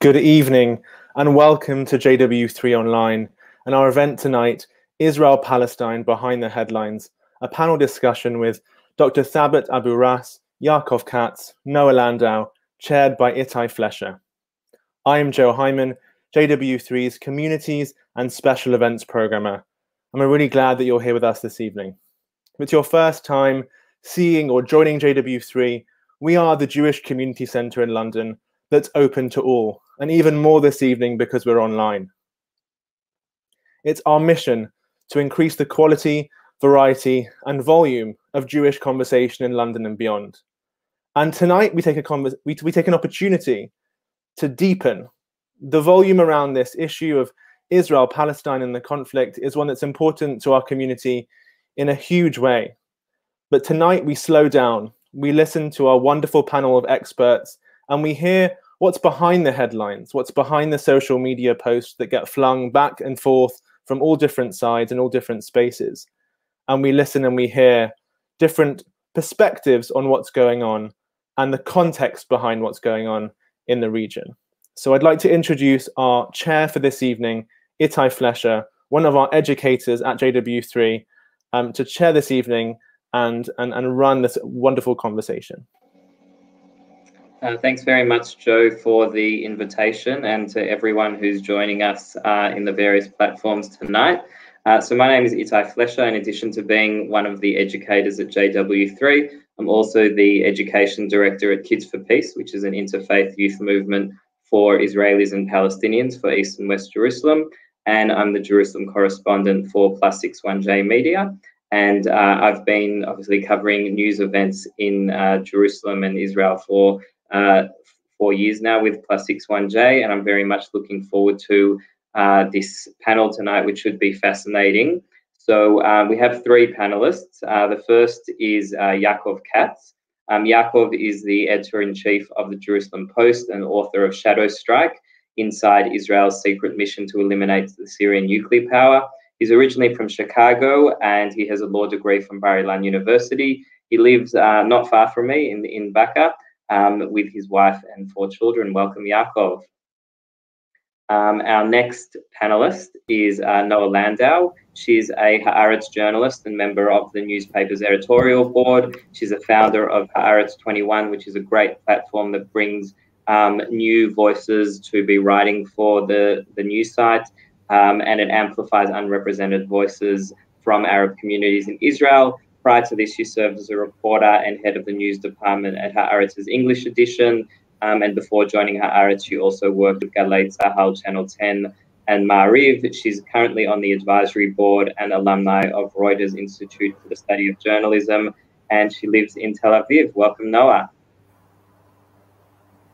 Good evening and welcome to JW3 Online and our event tonight, Israel-Palestine Behind the Headlines, a panel discussion with Dr. Thabet Abu Rass, Yaakov Katz, Noa Landau, chaired by Ittay Flescher. I am Joe Hyman, JW3's Communities and Special Events Programmer, and we're really glad that you're here with us this evening. If it's your first time seeing or joining JW3, we are the Jewish Community Centre in London that's open to all, and even more this evening because we're online. It's our mission to increase the quality, variety, and volume of Jewish conversation in London and beyond. And tonight we take an opportunity to deepen the volume around this issue of Israel-Palestine and the conflict is one that's important to our community in a huge way. But tonight we slow down, we listen to our wonderful panel of experts, and we hear what's behind the headlines, what's behind the social media posts that get flung back and forth from all different sides and all different spaces. And we listen and we hear different perspectives on what's going on and the context behind what's going on in the region. So I'd like to introduce our chair for this evening, Ittay Flescher, one of our educators at JW3, to chair this evening and run this wonderful conversation. Thanks very much, Joe, for the invitation, and to everyone who's joining us in the various platforms tonight. So my name is Ittay Flescher. In addition to being one of the educators at JW3, I'm also the Education Director at Kids for Peace, which is an interfaith youth movement for Israelis and Palestinians for East and West Jerusalem. And I'm the Jerusalem correspondent for Plus61J Media. And I've been obviously covering news events in Jerusalem and Israel for 4 years now with Plus61J, and I'm very much looking forward to this panel tonight, which should be fascinating. So we have three panelists. The first is Yaakov Katz. Yaakov is the editor-in-chief of the Jerusalem Post and author of Shadow Strike, Inside Israel's Secret Mission to Eliminate the Syrian Nuclear Power. He's originally from Chicago, and he has a law degree from Bar-Ilan University. He lives not far from me in Baka, with his wife and 4 children. Welcome, Yaakov. Our next panelist is Noa Landau. She's a Haaretz journalist and member of the newspaper's editorial board. She's a founder of Haaretz 21, which is a great platform that brings new voices to be writing for the news site, and it amplifies unrepresented voices from Arab communities in Israel. Prior to this, she served as a reporter and head of the news department at Haaretz's English edition. And before joining Haaretz, she also worked with Galei Tzahal, Channel 10, and Ma'ariv. She's currently on the advisory board and alumni of Reuters Institute for the Study of Journalism, and she lives in Tel Aviv. Welcome, Noa.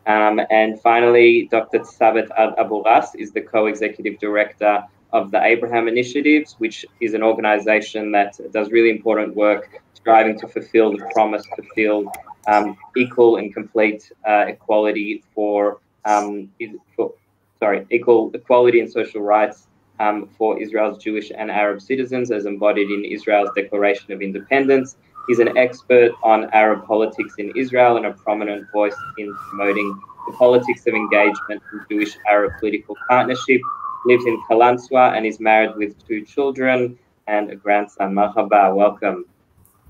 And finally, Dr. Thabet Abu Rass is the co-executive director of the Abraham Initiatives, which is an organization that does really important work striving to fulfill the promise to fill equal and complete equality equal equality and social rights for Israel's Jewish and Arab citizens as embodied in Israel's Declaration of Independence. He's an expert on Arab politics in Israel and a prominent voice in promoting the politics of engagement in Jewish-Arab political partnership. Lives in Kalanswa and is married with 2 children and a grandson. Marhaba, welcome.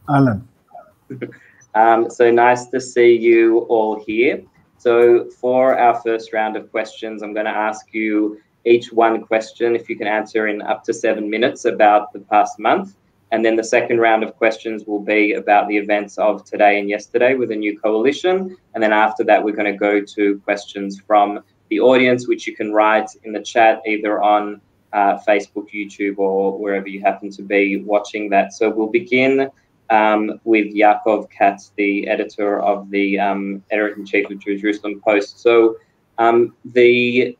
Alan. So nice to see you all here. So for our first round of questions, I'm going to ask you each one question, if you can answer in up to 7 minutes, about the past month. And then the second round of questions will be about the events of today and yesterday with a new coalition. And then after that, we're going to go to questions from the audience, which you can write in the chat either on Facebook, YouTube, or wherever you happen to be watching that. So we'll begin with Yaakov Katz, the editor of the editor-in-chief of Jerusalem Post. So the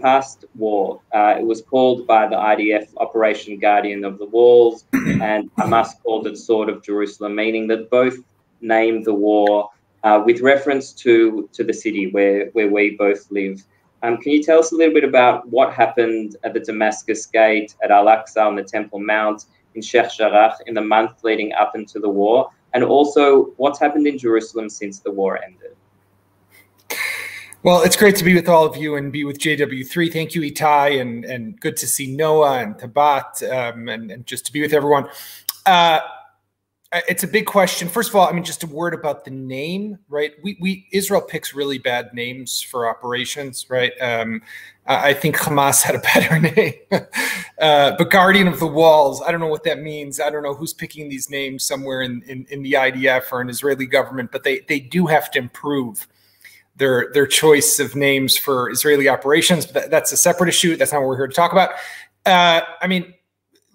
past war, it was called by the IDF Operation Guardian of the Walls, and Hamas called it Sword of Jerusalem, meaning that both named the war with reference to the city where we both live. Can you tell us a little bit about what happened at the Damascus Gate, at Al-Aqsa, on the Temple Mount, in Sheikh Jarrah in the month leading up into the war, and also what's happened in Jerusalem since the war ended? Well, it's great to be with all of you and be with JW3. Thank you, Ittay, and good to see Noa and Thabet, and just to be with everyone. It's a big question. First of all, I mean, just a word about the name, right? Israel picks really bad names for operations, right? I think Hamas had a better name, but Guardian of the Walls, I don't know what that means. I don't know who's picking these names somewhere in the IDF or an Israeli government, but they do have to improve their choice of names for Israeli operations. But that's a separate issue. That's not what we're here to talk about. I mean,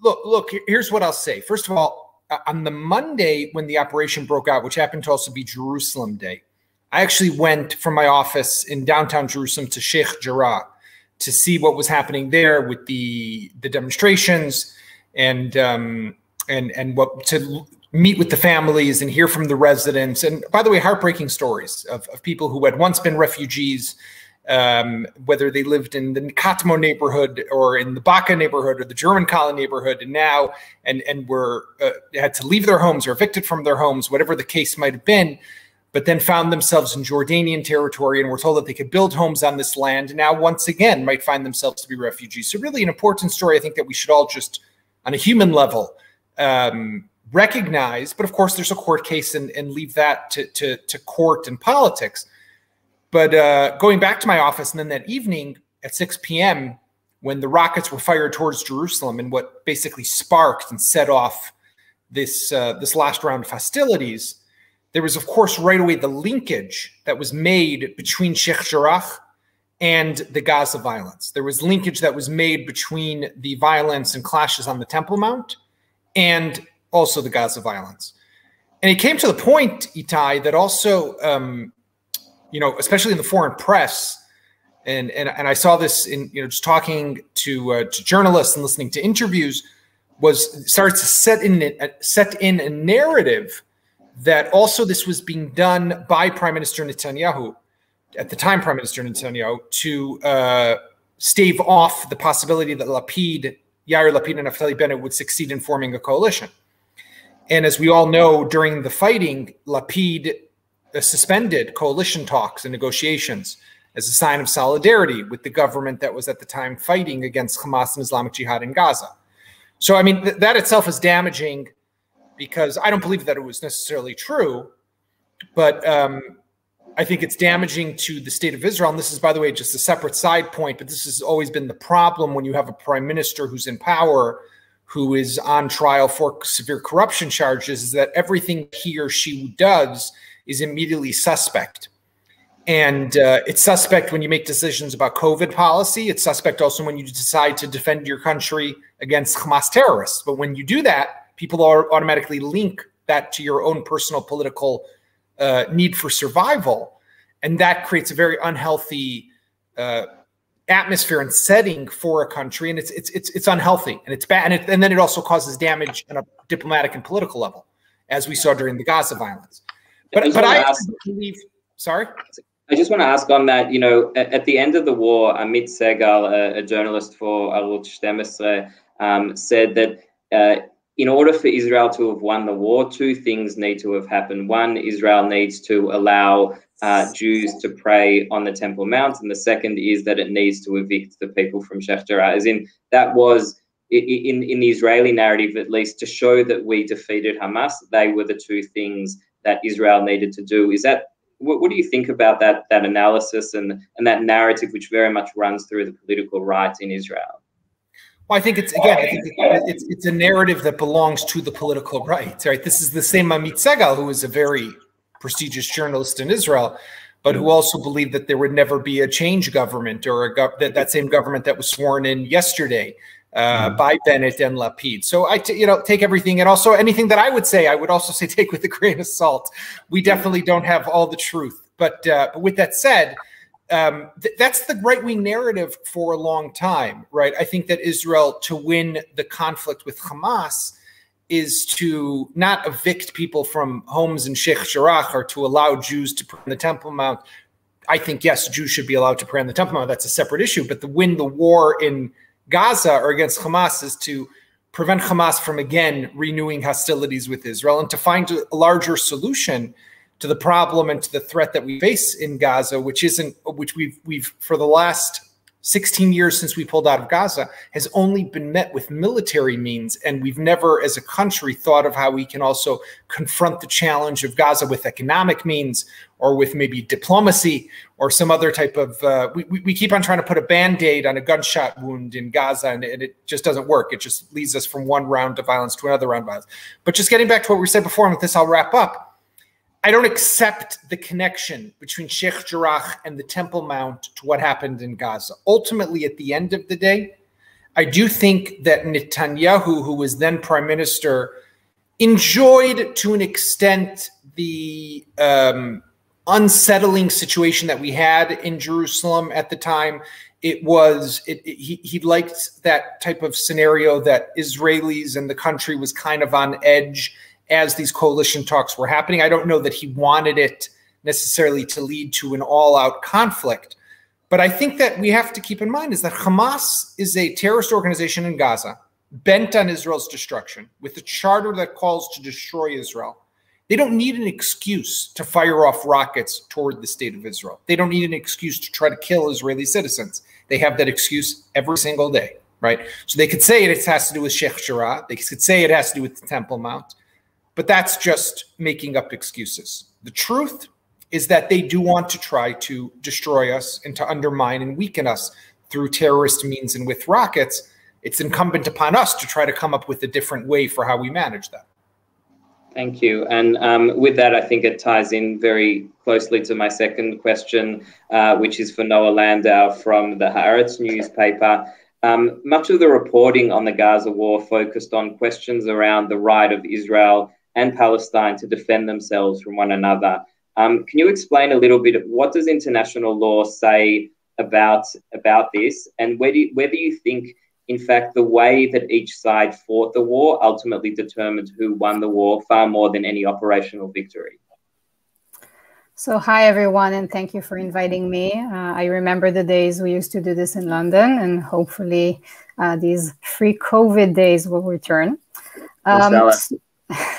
look, here's what I'll say. First of all, on the Monday when the operation broke out, which happened to also be Jerusalem Day, I actually went from my office in downtown Jerusalem to Sheikh Jarrah to see what was happening there with the demonstrations and what to meet with the families and hear from the residents. And by the way, heartbreaking stories of people who had once been refugees, whether they lived in the Katmo neighborhood or in the Baka neighborhood or the German colony neighborhood, and now and were had to leave their homes or evicted from their homes, whatever the case might have been, but then found themselves in Jordanian territory and were told that they could build homes on this land, and now once again might find themselves to be refugees. So really an important story, I think, that we should all just, on a human level, recognize. But of course, there's a court case, and leave that to court and politics. But going back to my office, and then that evening at 6 p.m., when the rockets were fired towards Jerusalem, and what basically sparked and set off this last round of hostilities, there was, of course, right away the linkage that was made between Sheikh Jarrah and the Gaza violence. There was linkage that was made between the violence and clashes on the Temple Mount and also the Gaza violence. And it came to the point, Ittay, that also, you know, especially in the foreign press, and I saw this in, you know, just talking to journalists and listening to interviews, started to set in a narrative that also this was being done by Prime Minister Netanyahu, at the time Prime Minister Netanyahu, to stave off the possibility that Yair Lapid and Naftali Bennett would succeed in forming a coalition. And as we all know, during the fighting, Lapid suspended coalition talks and negotiations as a sign of solidarity with the government that was at the time fighting against Hamas and Islamic Jihad in Gaza. So, I mean, that itself is damaging, because I don't believe that it was necessarily true, but I think it's damaging to the state of Israel. And this is, by the way, just a separate side point, but this has always been the problem when you have a prime minister who's in power, who is on trial for severe corruption charges, is that everything he or she does is immediately suspect. And it's suspect when you make decisions about COVID policy. It's suspect also when you decide to defend your country against Hamas terrorists. But when you do that, people automatically link that to your own personal political need for survival. And that creates a very unhealthy atmosphere and setting for a country. And it's unhealthy, and it's bad. And then it also causes damage on a diplomatic and political level, as we saw during the Gaza violence. But I believe, sorry? I just want to ask on that, you know, at the end of the war, Amit Segal, a journalist for Arutz 12, said that in order for Israel to have won the war, two things need to have happened. One, Israel needs to allow Jews to pray on the Temple Mount, and the second is that it needs to evict the people from Sheikh Jarrah. As in, that was, in the Israeli narrative at least, to show that we defeated Hamas. They were the two things that Israel needed to do. Is that, what do you think about that analysis and that narrative, which very much runs through the political right in Israel? Well, I think it's, again, it's a narrative that belongs to the political right, right? This is the same Amit Segal, who is a very prestigious journalist in Israel, but who also believed that there would never be a change government, or that same government that was sworn in yesterday by Bennett and Lapid. So you know, take everything, and also anything that I would also say take with a grain of salt. We definitely don't have all the truth, but with that said, that's the right-wing narrative for a long time, right? I think that Israel, to win the conflict with Hamas, is to not evict people from homes in Sheikh Jarrah, or to allow Jews to pray on the Temple Mount. I think, yes, Jews should be allowed to pray on the Temple Mount. That's a separate issue. But to win the war in Gaza or against Hamas is to prevent Hamas from, again, renewing hostilities with Israel, and to find a larger solution to the problem and to the threat that we face in Gaza, which we've for the last 16 years since we pulled out of Gaza, has only been met with military means. And we've never, as a country, thought of how we can also confront the challenge of Gaza with economic means, or with maybe diplomacy, or some other type of, we keep on trying to put a Band-Aid on a gunshot wound in Gaza, and it just doesn't work. It just leads us from one round of violence to another round of violence. But just getting back to what we said before, and with this I'll wrap up, I don't accept the connection between Sheikh Jarrah and the Temple Mount to what happened in Gaza. Ultimately, at the end of the day, I do think that Netanyahu, who was then prime minister, enjoyed to an extent the unsettling situation that we had in Jerusalem at the time. He liked that type of scenario that Israelis and the country was kind of on edge as these coalition talks were happening. I don't know that he wanted it necessarily to lead to an all-out conflict. But I think that we have to keep in mind is that Hamas is a terrorist organization in Gaza, bent on Israel's destruction, with a charter that calls to destroy Israel. They don't need an excuse to fire off rockets toward the state of Israel. They don't need an excuse to try to kill Israeli citizens. They have that excuse every single day, right? So they could say it has to do with Sheikh Jarrah. They could say it has to do with the Temple Mount. But that's just making up excuses. The truth is that they do want to try to destroy us and to undermine and weaken us through terrorist means and with rockets. It's incumbent upon us to try to come up with a different way for how we manage that. Thank you. And with that, I think it ties in very closely to my second question, which is for Noa Landau from the Haaretz newspaper. Much of the reporting on the Gaza war focused on questions around the right of Israel and Palestine to defend themselves from one another. Can you explain a little bit, what does international law say about this? And where do you think, in fact, the way that each side fought the war ultimately determined who won the war far more than any operational victory? So hi, everyone, and thank you for inviting me. I remember the days we used to do this in London, and hopefully these free COVID days will return.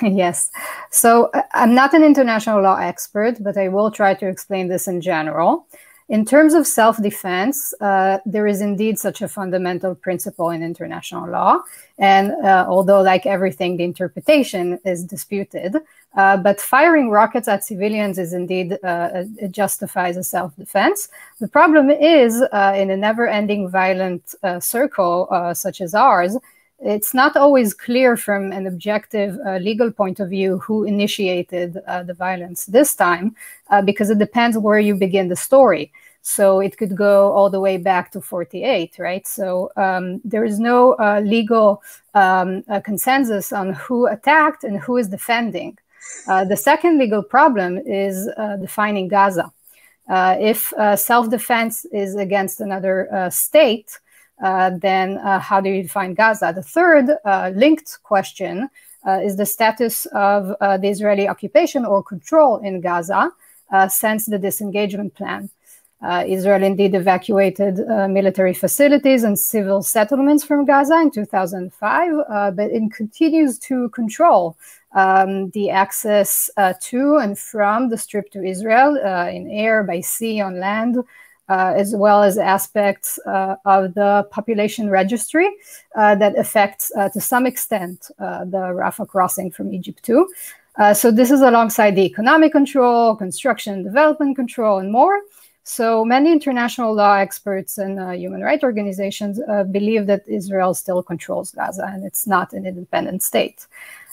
Yes. So I'm not an international law expert, but I will try to explain this in general. In terms of self-defense, there is indeed such a fundamental principle in international law. And although, like everything, the interpretation is disputed, but firing rockets at civilians is indeed, it justifies a self-defense. The problem is, in a never-ending violent circle such as ours, it's not always clear from an objective legal point of view who initiated the violence this time, because it depends where you begin the story. So it could go all the way back to 48, right? So there is no legal consensus on who attacked and who is defending. The second legal problem is defining Gaza. If self-defense is against another state, then how do you define Gaza? The third linked question is the status of the Israeli occupation or control in Gaza since the disengagement plan. Israel indeed evacuated military facilities and civil settlements from Gaza in 2005, but it continues to control the access to and from the Strip to Israel in air, by sea, on land, as well as aspects of the population registry that affects, to some extent, the Rafah crossing from Egypt too. So this is alongside the economic control, construction, development control, and more. So many international law experts and human rights organizations believe that Israel still controls Gaza and it's not an independent state.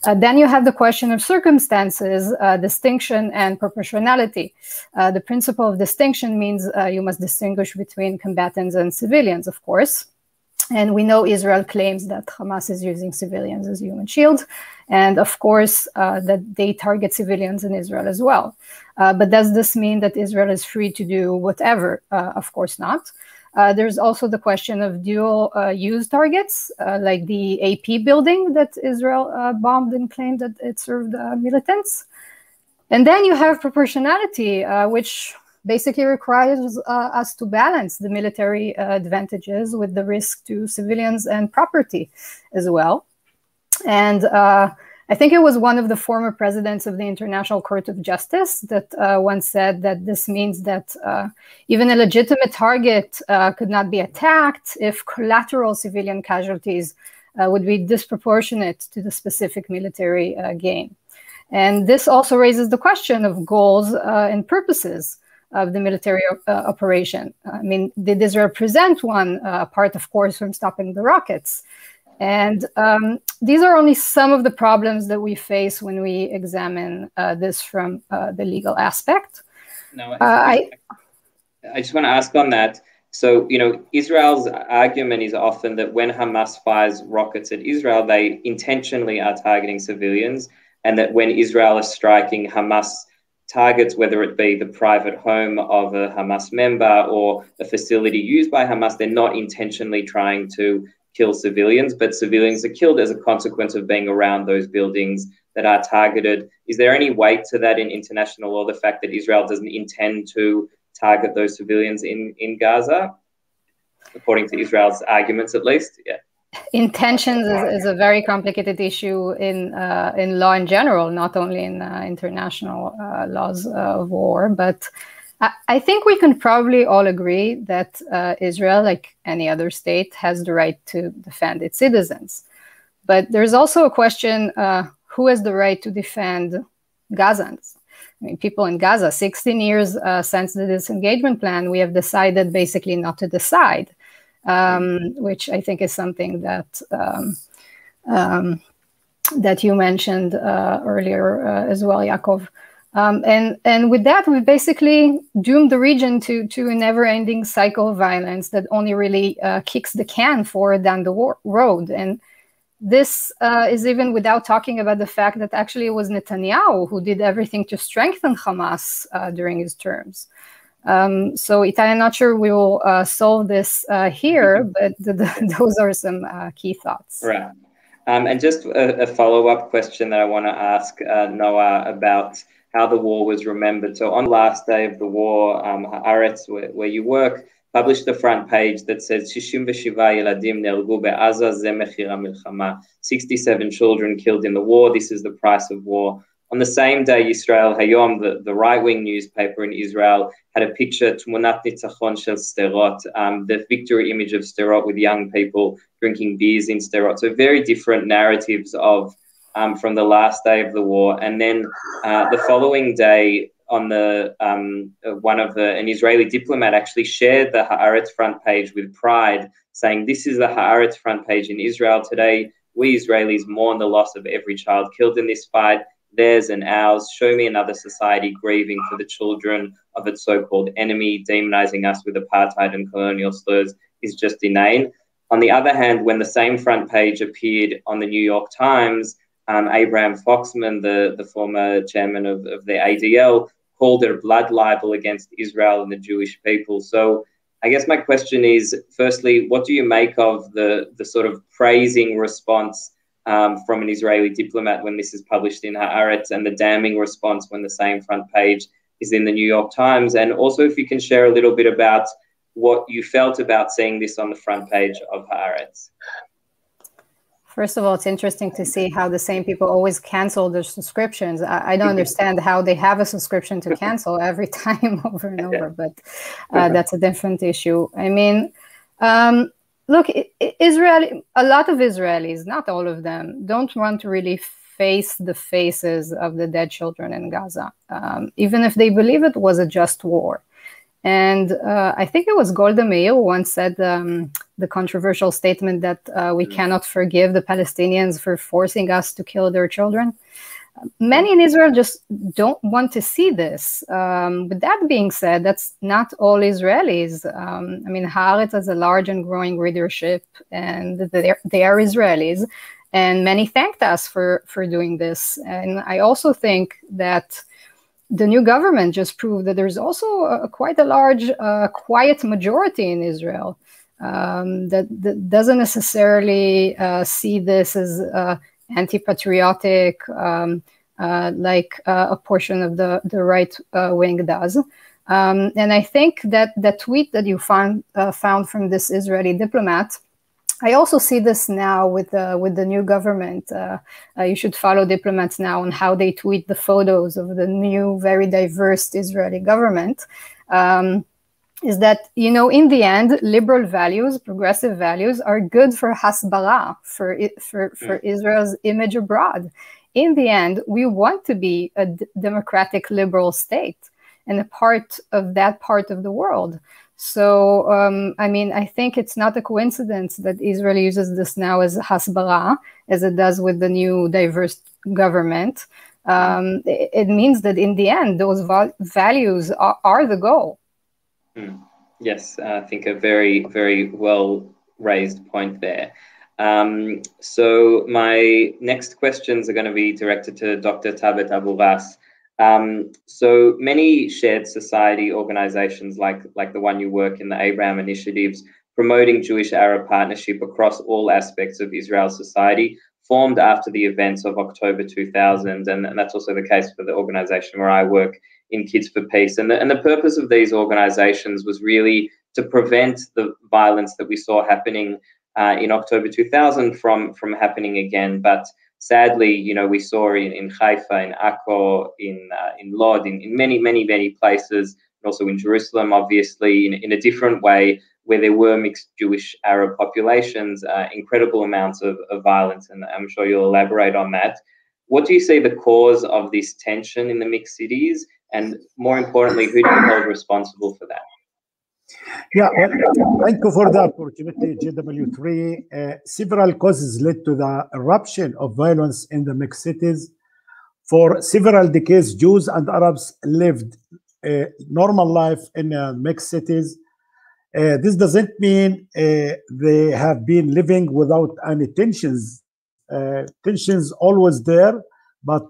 Then you have the question of circumstances, distinction, and proportionality. The principle of distinction means you must distinguish between combatants and civilians, of course. And we know Israel claims that Hamas is using civilians as human shield. And of course, that they target civilians in Israel as well. But does this mean that Israel is free to do whatever? Of course not. There's also the question of dual use targets, like the AP building that Israel bombed and claimed that it served militants. And then you have proportionality, which basically requires us to balance the military advantages with the risk to civilians and property as well. And I think it was one of the former presidents of the International Court of Justice that once said that this means that even a legitimate target could not be attacked if collateral civilian casualties would be disproportionate to the specific military gain. And this also raises the question of goals and purposes of the military operation. I mean, did Israel present one, apart, of course, from stopping the rockets? And these are only some of the problems that we face when we examine this from the legal aspect. No, I just want to ask on that. So, you know, Israel's argument is often that when Hamas fires rockets at Israel, they intentionally are targeting civilians, and that when Israel is striking Hamas targets, whether it be the private home of a Hamas member or a facility used by Hamas, they're not intentionally trying to kill civilians, but civilians are killed as a consequence of being around those buildings that are targeted. Is there any weight to that in international law, the fact that Israel doesn't intend to target those civilians in Gaza, according to Israel's arguments at least? Yeah. Intentions is a very complicated issue in law in general, not only in international laws of war. But I think we can probably all agree that Israel, like any other state, has the right to defend its citizens. But there's also a question, who has the right to defend Gazans? I mean, people in Gaza, 16 years since the disengagement plan, we have decided basically not to decide. Which I think is something that that you mentioned earlier as well, Yaakov. And with that, we basically doomed the region to a never-ending cycle of violence that only really kicks the can forward down the road. And this is even without talking about the fact that actually it was Netanyahu who did everything to strengthen Hamas during his terms. So Ittay, I'm not sure we will solve this here, but those are some key thoughts. Right. And just a follow-up question that I want to ask Noa about how the war was remembered. So on the last day of the war, Haaretz, where you work, published the front page that says 67 ילדים נהרגו בעזה, זה מחיר המלחמה. 67 children killed in the war. This is the price of war. On the same day, Israel Hayom, the right-wing newspaper in Israel, had a picture, Tmunat Nitzachon shel Sderot, the victory image of Sderot with young people drinking beers in Sderot. So very different narratives of from the last day of the war. And then the following day, on the an Israeli diplomat actually shared the Haaretz front page with pride, saying, "This is the Haaretz front page in Israel today. We Israelis mourn the loss of every child killed in this fight. Theirs and ours. Show me another society grieving for the children of its so-called enemy. Demonizing us with apartheid and colonial slurs is just inane." On the other hand, when the same front page appeared on the New York Times, Abraham Foxman, the former chairman of the ADL, called it a blood libel against Israel and the Jewish people. So I guess my question is, firstly, what do you make of the sort of praising response from an Israeli diplomat when this is published in Haaretz, and the damning response when the same front page is in the New York Times? And also, if you can share a little bit about what you felt about seeing this on the front page of Haaretz. First of all, it's interesting to see how the same people always cancel their subscriptions. I don't understand how they have a subscription to cancel every time over and over, but that's a different issue. I mean, look, a lot of Israelis, not all of them, don't want to really face the faces of the dead children in Gaza, even if they believe it was a just war. And I think it was Golda Meir who once said the controversial statement that we cannot forgive the Palestinians for forcing us to kill their children. Many in Israel just don't want to see this. With that being said, that's not all Israelis. I mean, Haaretz has a large and growing readership, and they are Israelis. And many thanked us for doing this. And I also think that the new government just proved that there's also quite a large quiet majority in Israel that doesn't necessarily see this as anti-patriotic like a portion of the right wing does. And I think that the tweet that you found from this Israeli diplomat I also see this now with the new government. You should follow diplomats now on how they tweet the photos of the new, very diverse Israeli government. Is that, you know, in the end, liberal values, progressive values are good for hasbara, for Israel's image abroad. In the end, we want to be a democratic liberal state and a part of that part of the world. So, I mean, I think it's not a coincidence that Israel uses this now as hasbara, as it does with the new diverse government. It means that in the end, those values are the goal. Yes, I think a very, very well raised point there. So my next questions are going to be directed to Dr. Thabet Abu Rass. So many shared society organizations like the one you work in, the Abraham Initiatives, promoting Jewish-Arab partnership across all aspects of Israel society, formed after the events of October 2000. And that's also the case for the organization where I work, in Kids for Peace. And the purpose of these organizations was really to prevent the violence that we saw happening in October 2000 from happening again. But sadly, you know, we saw in Haifa, in Akko, in Lod, in many places, and also in Jerusalem, obviously, in a different way, where there were mixed Jewish-Arab populations, incredible amounts of violence, and I'm sure you'll elaborate on that. What do you see the cause of this tension in the mixed cities? And more importantly, who do you hold responsible for that? Yeah, well, thank you for the opportunity, JW3. Several causes led to the eruption of violence in the mixed cities. For several decades, Jews and Arabs lived a normal life in mixed cities. This doesn't mean they have been living without any tensions. Tensions always there, but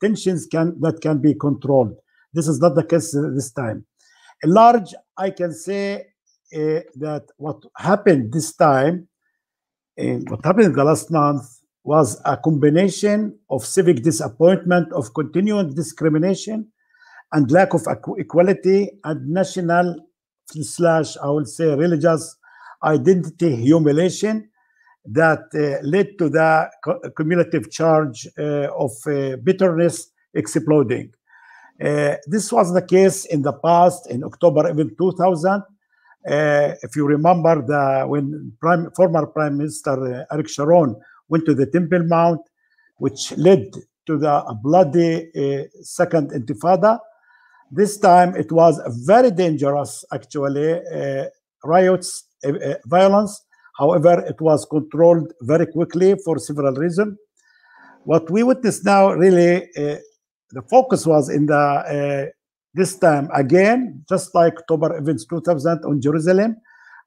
tensions that can be controlled. This is not the case this time. At large, I can say that what happened this time, what happened in the last month, was a combination of civic disappointment, of continuing discrimination, and lack of equality, and national / I would say religious identity humiliation that led to the cumulative charge of bitterness exploding. This was the case in the past, in October even 2000. If you remember, when former Prime Minister Ariel Sharon went to the Temple Mount, which led to the bloody second Intifada. This time it was very dangerous, actually, riots, violence. However, it was controlled very quickly for several reasons. What we witness now, really, the focus was in this time again, just like October events 2000 on Jerusalem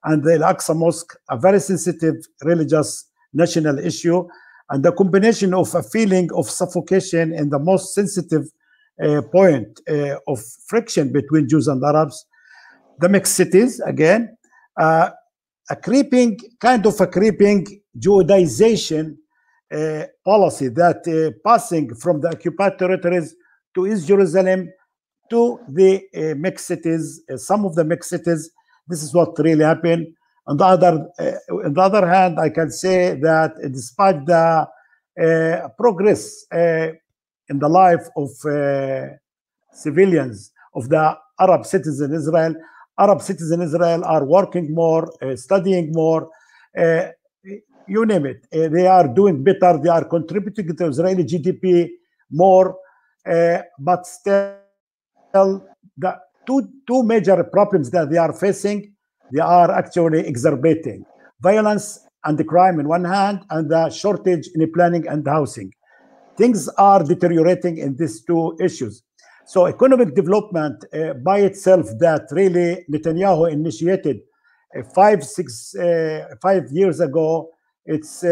and the Al-Aqsa Mosque, a very sensitive religious national issue, and the combination of a feeling of suffocation in the most sensitive point of friction between Jews and Arabs, the mixed cities again, a creeping Judaization policy that passing from the occupied territories to East Jerusalem to the mixed cities, some of the mixed cities. This is what really happened. On the other hand, I can say that despite the progress in the life of civilians, of the Arab citizens in Israel, Arab citizens in Israel are working more, studying more, you name it. They are doing better. They are contributing to Israeli GDP more, but still the two major problems that they are facing, they are actually exacerbating. Violence and the crime on one hand, and the shortage in planning and housing. Things are deteriorating in these two issues. So economic development by itself that really Netanyahu initiated 5 years ago, it's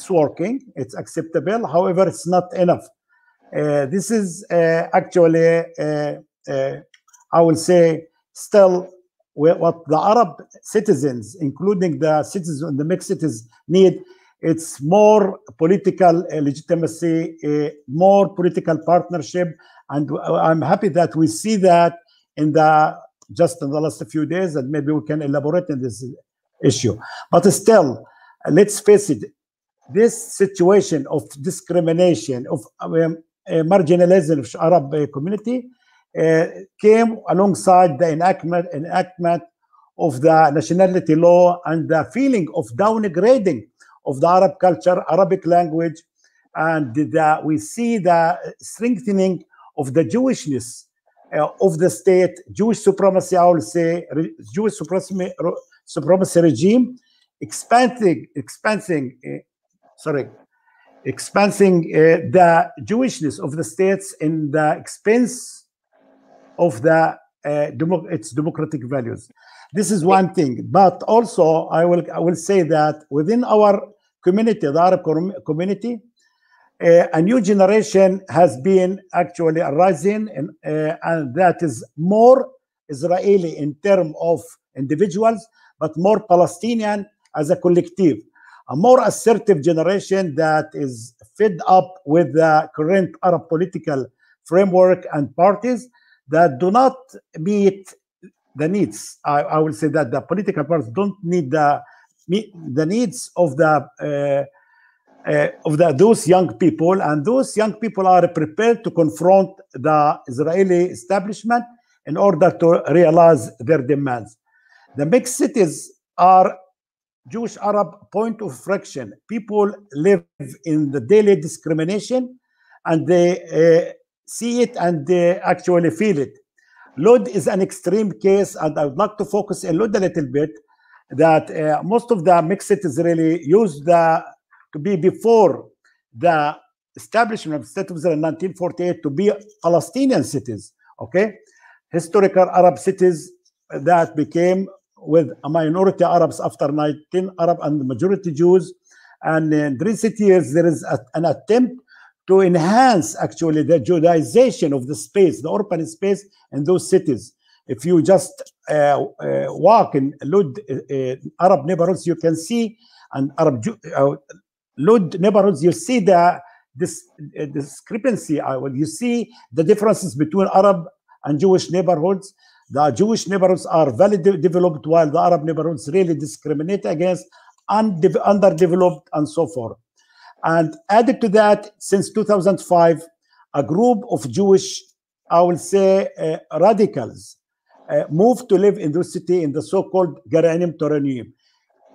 working, it's acceptable. However, it's not enough. This is actually, I will say, still what the Arab citizens, including the citizens in the mixed cities, need. It's more political legitimacy, more political partnership, and I'm happy that we see that just in the last few days, and maybe we can elaborate on this issue. But still, let's face it, this situation of discrimination, of marginalization of Arab community came alongside the enactment of the nationality law and the feeling of downgrading of the Arab culture, Arabic language, and we see the strengthening of the Jewishness of the state, Jewish supremacy, I will say, Jewish supremacy regime, expanding the Jewishness of the states in the expense of its democratic values. This is one thing, but also I will say that within our community, the Arab community, a new generation has been actually arising, and that is more Israeli in terms of individuals, but more Palestinian as a collective. A more assertive generation that is fed up with the current Arab political framework and parties that do not meet the needs. I will say that the political parties don't meet the needs of those young people, and those young people are prepared to confront the Israeli establishment in order to realize their demands. The mixed cities are Jewish Arab point of friction. People live in the daily discrimination, and they see it and they actually feel it. Lod is an extreme case, and I would like to focus on Lod a little bit, that most of the mixed cities really used to be before the establishment of the State of Israel in 1948 to be Palestinian cities, okay? Historical Arab cities that became with a minority Arabs after 19 Arab and the majority Jews. And in recent years, there is an attempt to enhance actually the Judaization of the space, the urban space in those cities. If you just walk in Lod Arab neighborhoods, you can see, and Arab Lod neighborhoods, you see this discrepancy. You see the differences between Arab and Jewish neighborhoods. The Jewish neighborhoods are very developed, while the Arab neighborhoods really discriminate against underdeveloped and so forth. And added to that, since 2005, a group of Jewish, I will say, radicals moved to live in this city in the so-called Garanim Toranim.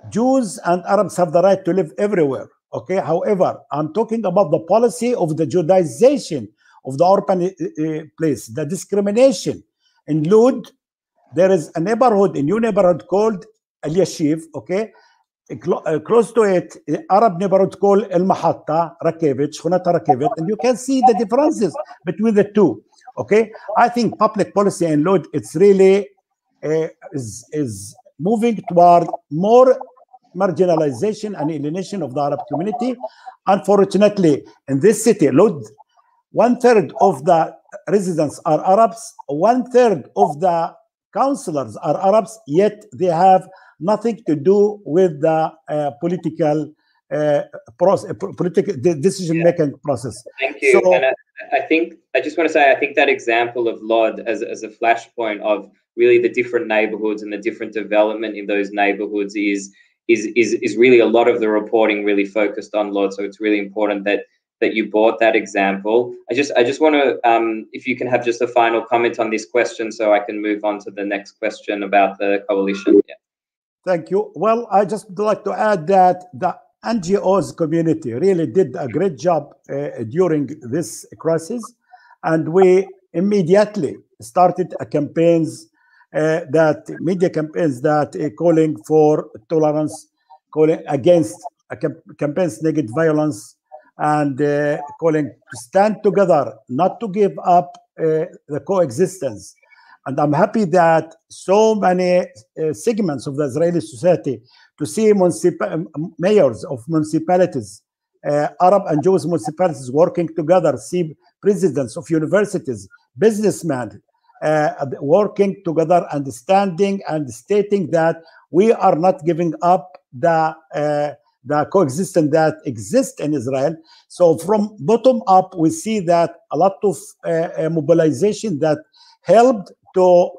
Jews and Arabs have the right to live everywhere, okay? However, I'm talking about the policy of the Judaization of the urban place, the discrimination. In Lod, there is a neighborhood, a new neighborhood called Al Yashiv, okay? Close to it, Arab neighborhood called El Mahatta, Rakevet, Shkhunata Rakevet, and you can see the differences between the two, okay? I think public policy in Lod, it's really is moving toward more marginalization and alienation of the Arab community. Unfortunately, in this city, Lod, 1/3 of the residents are Arabs, 1/3 of the councillors are Arabs, yet they have nothing to do with the political decision-making process. Thank you. So, and I just want to say, I think that example of Lod as a flashpoint of really the different neighborhoods and the different development in those neighborhoods is really a lot of the reporting really focused on Lod. So it's really important that you brought that example. I just want to, if you can have just a final comment on this question so I can move on to the next question about the coalition. Yeah. Thank you. Well, I just would like to add that the NGOs community really did a great job during this crisis, and we immediately started campaigns, media campaigns that calling for tolerance, calling against campaigns against violence, and calling to stand together, not to give up the coexistence. And I'm happy that so many segments of the Israeli society, to see mayors of municipalities, Arab and Jewish municipalities working together, see presidents of universities, businessmen working together, understanding and stating that we are not giving up the coexistence that exists in Israel. So from bottom up, we see that a lot of mobilization that helped to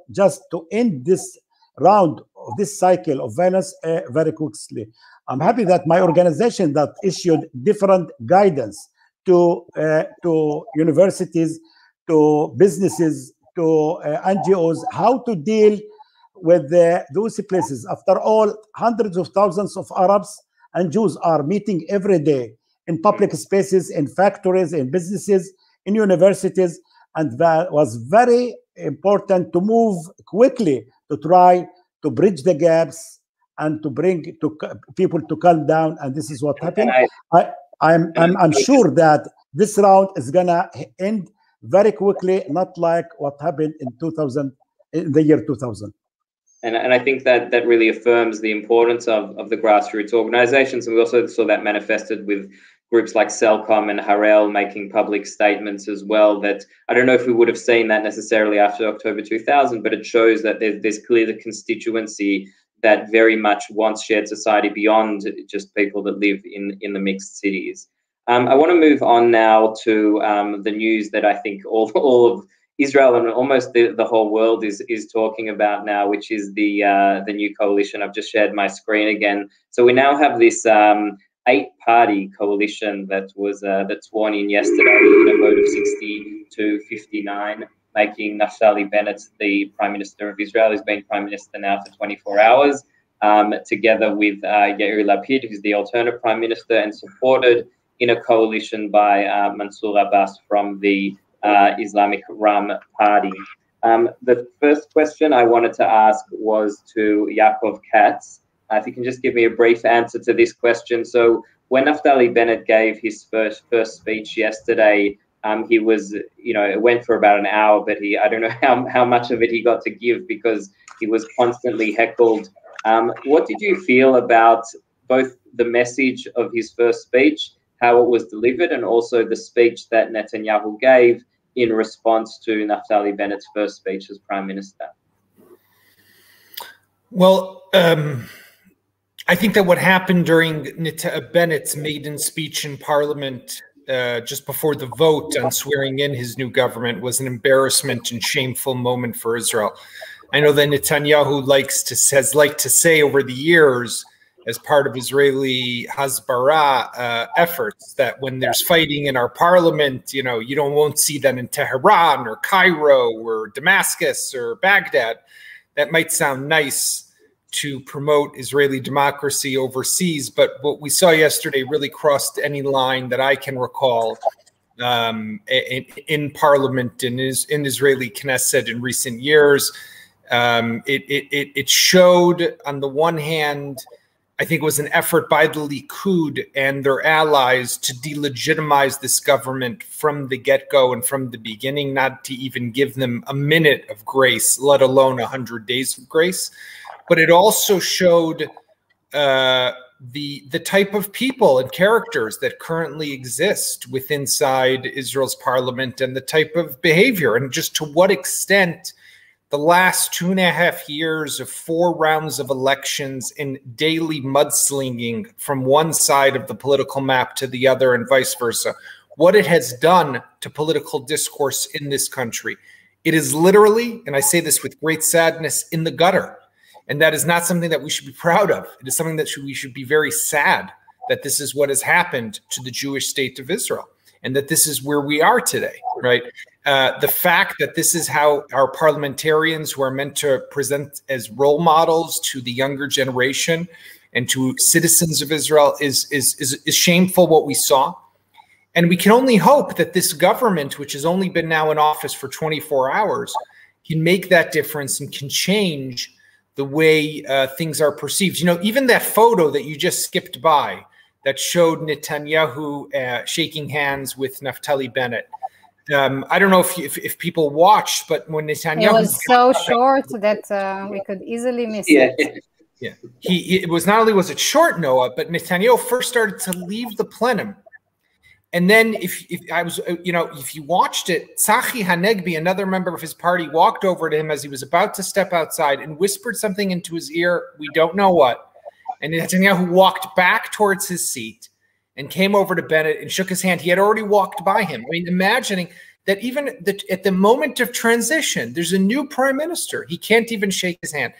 end this round of this cycle of violence very quickly. I'm happy that my organization that issued different guidance to universities, to businesses, to NGOs, how to deal with those places. After all, hundreds of thousands of Arabs and Jews are meeting every day in public spaces, in factories, in businesses, in universities, and that was very important to move quickly to try to bridge the gaps and to bring people to calm down. And this is what happened. I'm sure that this round is gonna end very quickly, not like what happened in the year 2000. And I think that really affirms the importance of the grassroots organizations. And we also saw that manifested with groups like Cellcom and Haaretz making public statements as well, that I don't know if we would have seen that necessarily after October 2000, but it shows that there's clearly the constituency that very much wants shared society beyond just people that live in the mixed cities. I want to move on now to the news that I think all of Israel and almost the whole world is talking about now, which is the new coalition. I've just shared my screen again. So we now have this 8-party coalition that was sworn in yesterday in a vote of 60 to 59, making Naftali Bennett the Prime Minister of Israel. He's been Prime Minister now for 24 hours, together with Yair Lapid, who's the alternate Prime Minister, and supported in a coalition by Mansour Abbas from the Islamic Ram Party. The first question I wanted to ask was to Yaakov Katz. If you can just give me a brief answer to this question. So when Naftali Bennett gave his first speech yesterday, he was, it went for about an hour, but I don't know how much of it he got to give because he was constantly heckled. What did you feel about both the message of his first speech, how it was delivered, and also the speech that Netanyahu gave in response to Naftali Bennett's first speech as Prime Minister? Well, I think that what happened during Bennett's maiden speech in Parliament just before the vote on swearing in his new government was an embarrassment and shameful moment for Israel. I know that Netanyahu has liked to say over the years, as part of Israeli Hasbara efforts, that when there's fighting in our parliament, you won't see them in Tehran or Cairo or Damascus or Baghdad. That might sound nice to promote Israeli democracy overseas, but what we saw yesterday really crossed any line that I can recall in parliament, in Israeli Knesset in recent years. It showed, on the one hand, I think it was an effort by the Likud and their allies to delegitimize this government from the get-go and from the beginning, not to even give them a minute of grace, let alone 100 days of grace. But it also showed the type of people and characters that currently exist inside Israel's parliament and the type of behavior, and just to what extent the last 2.5 years of 4 rounds of elections and daily mudslinging from one side of the political map to the other and vice versa, what it has done to political discourse in this country. It is literally, and I say this with great sadness, in the gutter. And that is not something that we should be proud of. It is something that we should be very sad that this is what has happened to the Jewish state of Israel, and that this is where we are today, right? The fact that this is how our parliamentarians, who are meant to present as role models to the younger generation and to citizens of Israel, is shameful what we saw. And we can only hope that this government, which has only been now in office for 24 hours, can make that difference and can change the way things are perceived. Even that photo that you just skipped by that showed Netanyahu shaking hands with Naftali Bennett. I don't know if people watched, but when Netanyahu— It was so short that we could easily miss it. Yeah, it was, not only was it short, Noah, but Netanyahu first started to leave the plenum. And then if you watched it, Tzachi Hanegbi, another member of his party, walked over to him as he was about to step outside and whispered something into his ear. We don't know what. And Netanyahu walked back towards his seat and came over to Bennett and shook his hand. He had already walked by him. I mean, imagining that even at the moment of transition, there's a new prime minister. He can't even shake his hand.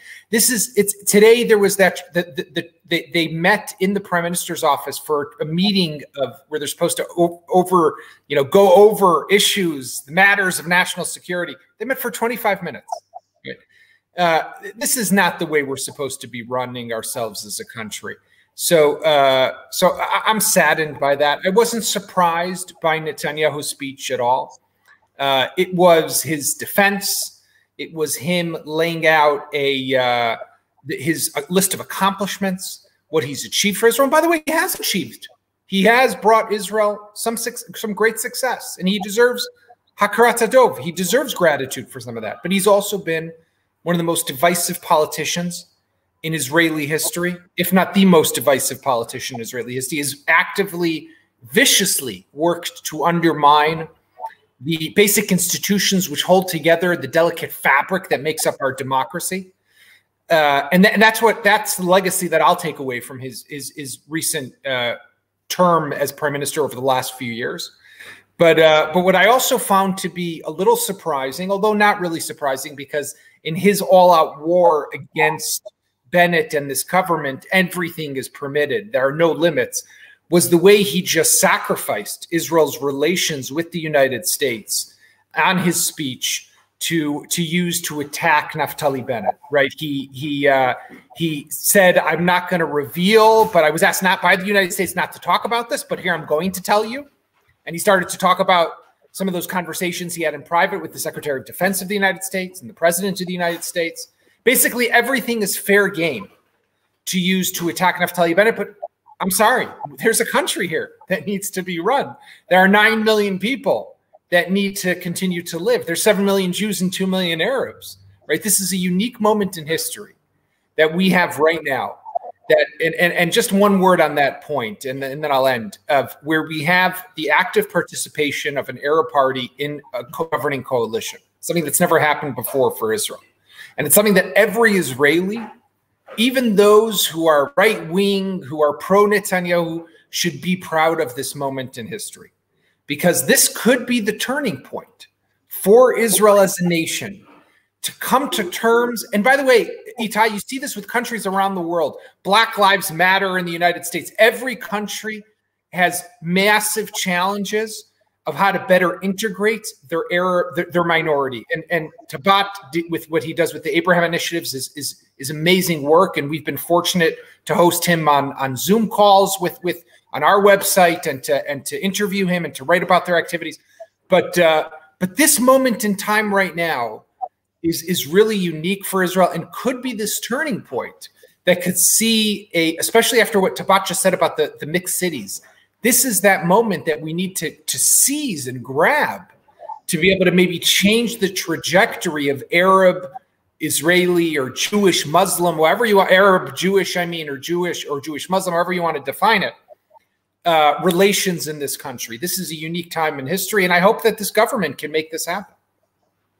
Today there was they met in the prime minister's office for a meeting where they're supposed to go over issues, the matters of national security. They met for 25 minutes. This is not the way we're supposed to be running ourselves as a country. So I'm saddened by that. I wasn't surprised by Netanyahu's speech at all. It was his defense. It was him laying out his list of accomplishments, what he's achieved for Israel. And by the way, he has achieved. He has brought Israel some great success, and he deserves hakarat hadov. He deserves gratitude for some of that. But he's also been one of the most divisive politicians in Israeli history, if not the most divisive politician in Israeli history. He has actively, viciously worked to undermine the basic institutions which hold together the delicate fabric that makes up our democracy. And that's the legacy that I'll take away from his recent term as prime minister over the last few years. But what I also found to be a little surprising, although not really surprising, because in his all-out war against Bennett and this government, everything is permitted, there are no limits, was the way he just sacrificed Israel's relations with the United States on his speech to use to attack Naftali Bennett, right? He said, I'm not going to reveal, but I was asked not by the United States not to talk about this, but here I'm going to tell you. And he started to talk about some of those conversations he had in private with the Secretary of Defense of the United States and the President of the United States. Basically, everything is fair game to use to attack Naftali Bennett, but I'm sorry, there's a country here that needs to be run. There are 9 million people that need to continue to live. There's 7 million Jews and 2 million Arabs, right? This is a unique moment in history that we have right now. And just one word on that point, and then I'll end, of where we have the active participation of an Arab party in a governing coalition, something that's never happened before for Israel. And it's something that every Israeli, even those who are right-wing, who are pro-Netanyahu, should be proud of this moment in history. Because this could be the turning point for Israel as a nation to come to terms. And by the way, Ittay, you see this with countries around the world. Black Lives Matter in the United States. Every country has massive challenges of how to better integrate their minority. And Thabet, with what he does with the Abraham initiatives, is amazing work. And we've been fortunate to host him on Zoom calls on our website and to interview him and to write about their activities. But this moment in time right now is really unique for Israel and could be this turning point that could see especially after what Thabet just said about the mixed cities. This is that moment that we need to seize and grab to be able to maybe change the trajectory of Arab, Israeli, or Jewish, Muslim, whatever you want, Arab, Jewish, or Jewish Muslim, however you want to define it, relations in this country. This is a unique time in history, and I hope that this government can make this happen.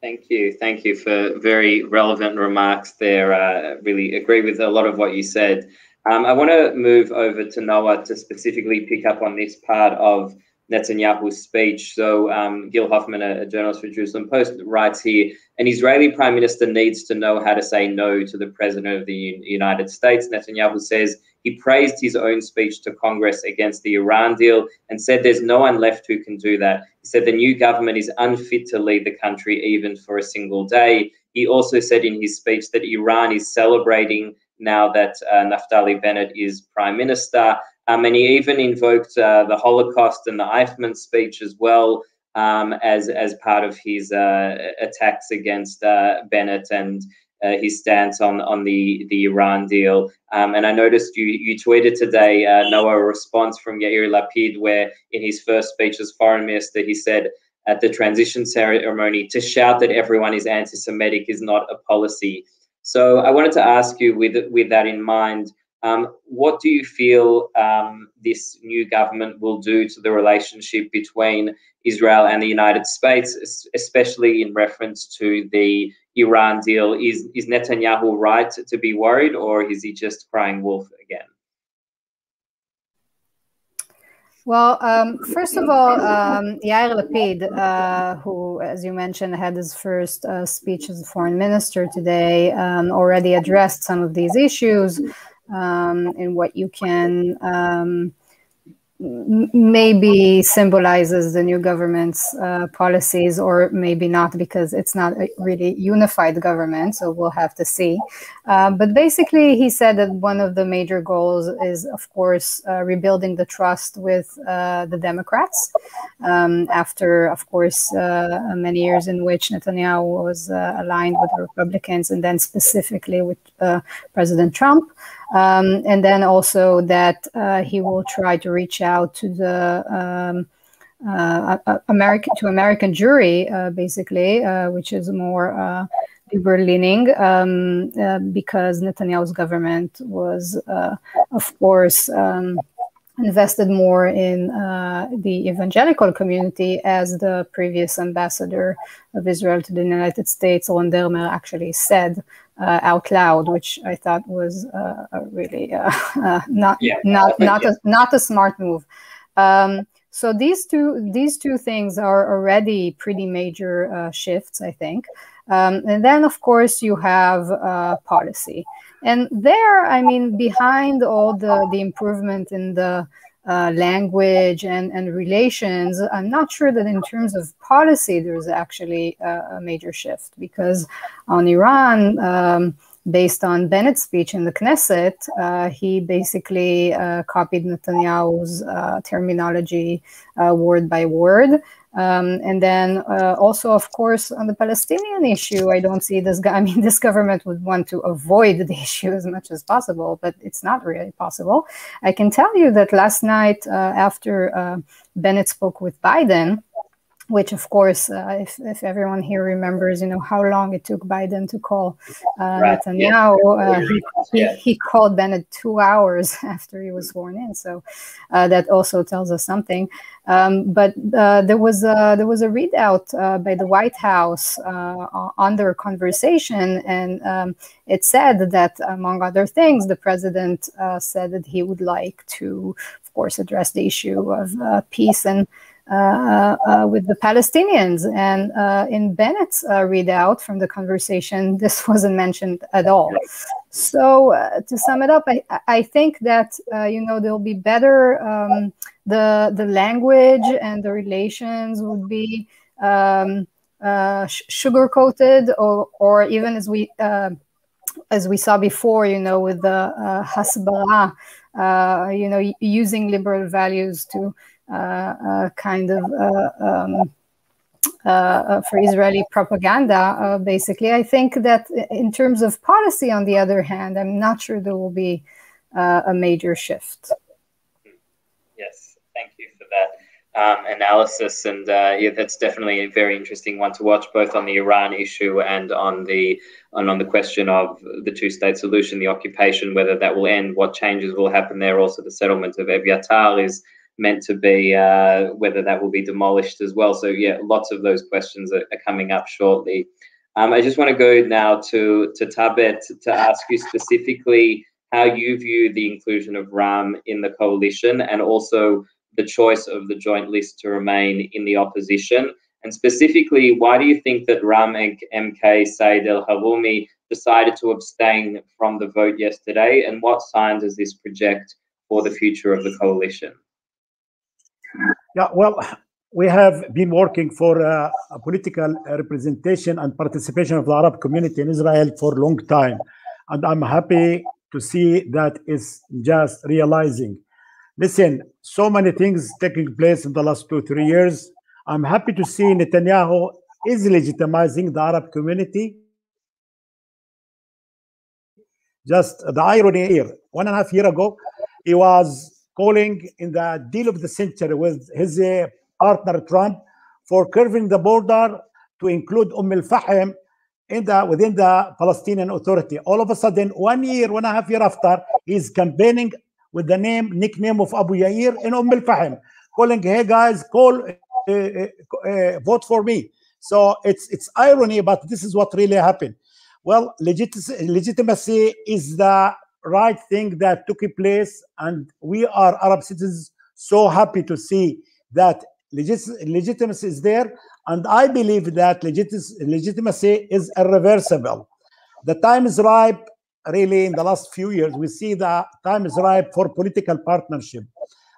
Thank you. Thank you for very relevant remarks there. Really agree with a lot of what you said. I want to move over to Noa to specifically pick up on this part of Netanyahu's speech. So Gil Hoffman, a journalist for Jerusalem Post, writes here, an Israeli prime minister needs to know how to say no to the president of the United States. Netanyahu says he praised his own speech to Congress against the Iran deal and said there's no one left who can do that. He said the new government is unfit to lead the country even for a single day. He also said in his speech that Iran is celebrating now that Naftali Bennett is prime minister. And he even invoked the Holocaust and the Eichmann speech as well as part of his attacks against Bennett and his stance on the Iran deal. And I noticed you tweeted today, Noah, a response from Yair Lapid, where in his first speech as foreign minister, he said at the transition ceremony, to shout that everyone is anti-Semitic is not a policy. So I wanted to ask you, with that in mind, what do you feel this new government will do to the relationship between Israel and the United States, especially in reference to the Iran deal? Is Netanyahu right to be worried, or is he just crying wolf again? Well, first of all, Yair Lapid, who, as you mentioned, had his first speech as a foreign minister today, already addressed some of these issues in what you can maybe symbolizes the new government's policies, or maybe not, because it's not a really unified government, so we'll have to see. But basically, he said that one of the major goals is, of course, rebuilding the trust with the Democrats after, of course, many years in which Netanyahu was aligned with the Republicans, and then specifically with President Trump. And then also that he will try to reach out to the American jury, basically, which is more liberal-leaning, because Netanyahu's government was, of course, invested more in the evangelical community, as the previous ambassador of Israel to the United States, Ron Dermer, actually said out loud, which I thought was really not a smart move. So these two things are already pretty major shifts, I think. And then, of course, you have policy. And there, I mean, behind all the improvement in the language and relations, I'm not sure that in terms of policy there's actually a major shift, because on Iran, based on Bennett's speech in the Knesset, he basically copied Netanyahu's terminology word by word. And then also, of course, on the Palestinian issue, I don't see this. I mean, this government would want to avoid the issue as much as possible, but it's not really possible. I can tell you that last night, after Bennett spoke with Biden, which, of course, if everyone here remembers, you know, how long it took Biden to call Netanyahu, he called Bennett 2 hours after he was sworn in. So that also tells us something. But there was a readout by the White House on their conversation, and it said that, among other things, the president said that he would like to, of course, address the issue of peace and with the Palestinians. And in Bennett's readout from the conversation, this wasn't mentioned at all. So to sum it up, I think that, you know, there'll be better, the language and the relations would be sugar-coated, or even as we saw before, you know, with the hasbara, you know, using liberal values to kind of for Israeli propaganda, basically. I think that in terms of policy, on the other hand, I'm not sure there will be a major shift. Yes, thank you for that analysis, and yeah, that's definitely a very interesting one to watch, both on the Iran issue and on the question of the two-state solution, the occupation, whether that will end, what changes will happen there. Also, the settlement of Eviatar is meant to be, whether that will be demolished as well. So yeah, lots of those questions are coming up shortly. I just want to go now to Thabet to ask you specifically how you view the inclusion of Ram in the coalition, and also the choice of the joint list to remain in the opposition. And specifically, why do you think that Ram and MK Said El-Harumi decided to abstain from the vote yesterday, and what sign does this project for the future of the coalition? Yeah, well, we have been working for a political representation and participation of the Arab community in Israel for a long time. And I'm happy to see that it's just realizing. Listen, so many things taking place in the last 2-3 years. I'm happy to see Netanyahu is legitimizing the Arab community. Just the irony here, 1.5 years ago, he was calling in the deal of the century with his partner Trump for curving the border to include Al-Fahim within the Palestinian Authority. All of a sudden, 1 year, 1.5 years after, he's campaigning with the nickname of Abu Yair in Al-Fahim, calling, hey guys, vote for me. So it's irony, but this is what really happened. Well, legitimacy is the right thing that took place, and we are Arab citizens, so happy to see that legitimacy is there, and I believe that legitimacy is irreversible. The time is ripe. Really, in the last few years, we see the time is ripe for political partnership.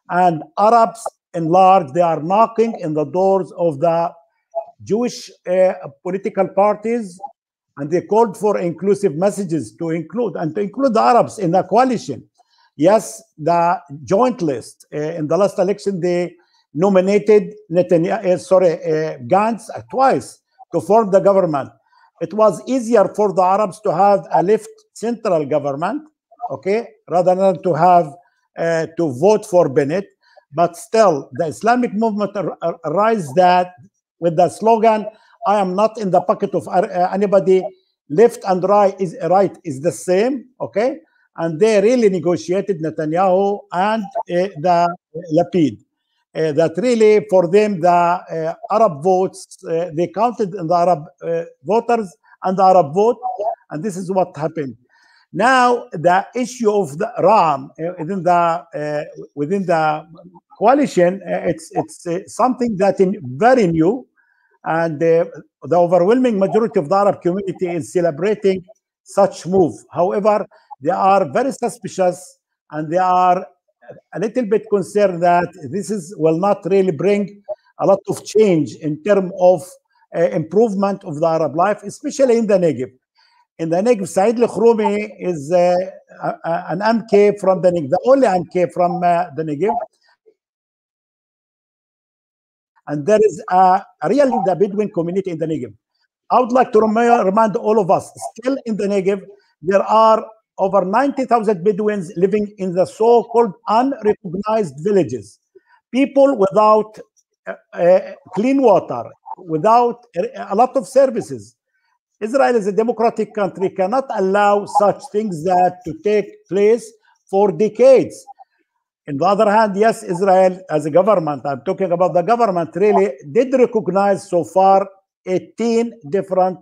And Arabs in large, they are knocking in the doors of the Jewish political parties, and they called for inclusive messages to include the Arabs in the coalition. Yes, the joint list in the last election, they nominated Gantz twice to form the government. It was easier for the Arabs to have a left central government, okay, rather than to have to vote for Bennett. But still, the Islamic movement arise that with the slogan, "I am not in the pocket of anybody. Left and right is the same," okay, and they really negotiated Netanyahu and the Lapid. That really, for them, the Arab votes, they counted in the Arab voters and the Arab vote, and this is what happened. Now, the issue of the Ram within the coalition, it's something that is very new, and the overwhelming majority of the Arab community is celebrating such move. However, they are very suspicious, and they are a little bit concerned that will not really bring a lot of change in terms of improvement of the Arab life, especially in the Negev. In the Negev, Said al-Khroumi is an MK from the Negev, the only MK from the Negev. And there is really the Bedouin community in the Negev. I would like to remind all of us, still in the Negev, there are over 90,000 Bedouins living in the so-called unrecognized villages. People without clean water, without a lot of services. Israel is a democratic country, cannot allow such things that to take place for decades. On the other hand, yes, Israel as a government, I'm talking about the government, really did recognize so far 18 different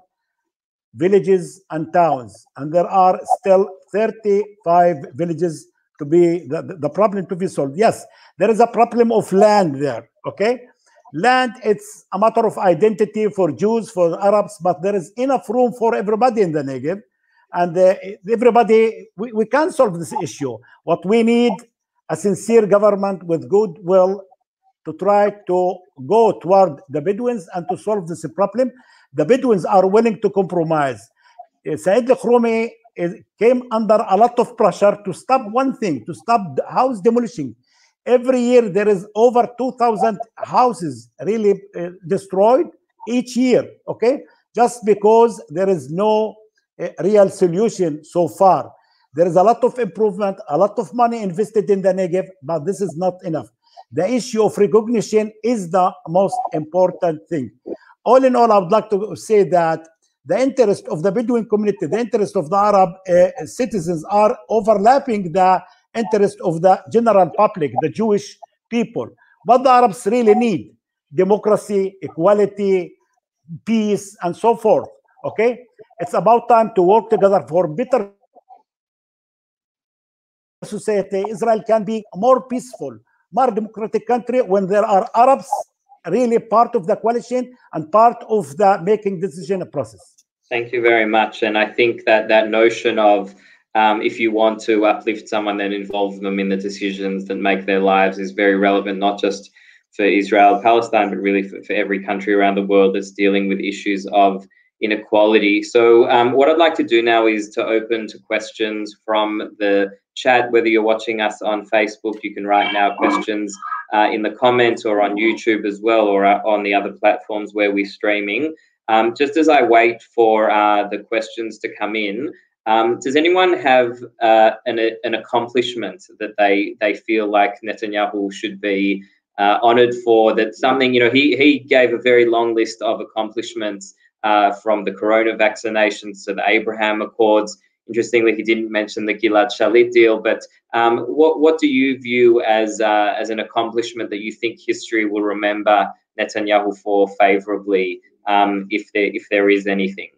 villages and towns, and there are still 35 villages to be the problem to be solved. Yes, there is a problem of land there, okay? Land, it's a matter of identity for Jews, for Arabs, but there is enough room for everybody in the Negev, and everybody, we can solve this issue. What we need, a sincere government with goodwill to try to go toward the Bedouins and to solve this problem. The Bedouins are willing to compromise. Said al-Khroumi came under a lot of pressure to stop one thing, to stop house demolishing. Every year there is over 2,000 houses really destroyed each year, okay? Just because there is no real solution so far. There is a lot of improvement, a lot of money invested in the Negev, but this is not enough. The issue of recognition is the most important thing. All in all, I would like to say that the interest of the Bedouin community, the interest of the Arab citizens are overlapping the interest of the general public, the Jewish people. What the Arabs really need, democracy, equality, peace, and so forth, okay? It's about time to work together for better society. Israel can be a more peaceful, more democratic country when there are Arabs really part of the coalition and part of the making decision process. Thank you very much. And I think that notion of if you want to uplift someone, then involve them in the decisions that make their lives is very relevant, not just for Israel-Palestine, but really for every country around the world that's dealing with issues of inequality. So what I'd like to do now is to open to questions from the chat. Whether you're watching us on Facebook, you can write now questions in the comments, or on YouTube as well, or on the other platforms where we're streaming. Just as I wait for the questions to come in, does anyone have an accomplishment that they feel like Netanyahu should be honored for? That something, you know, he gave a very long list of accomplishments from the corona vaccinations to the Abraham Accords. Interestingly, he didn't mention the Gilad Shalit deal, but what do you view as an accomplishment that you think history will remember Netanyahu for favorably, if there is anything?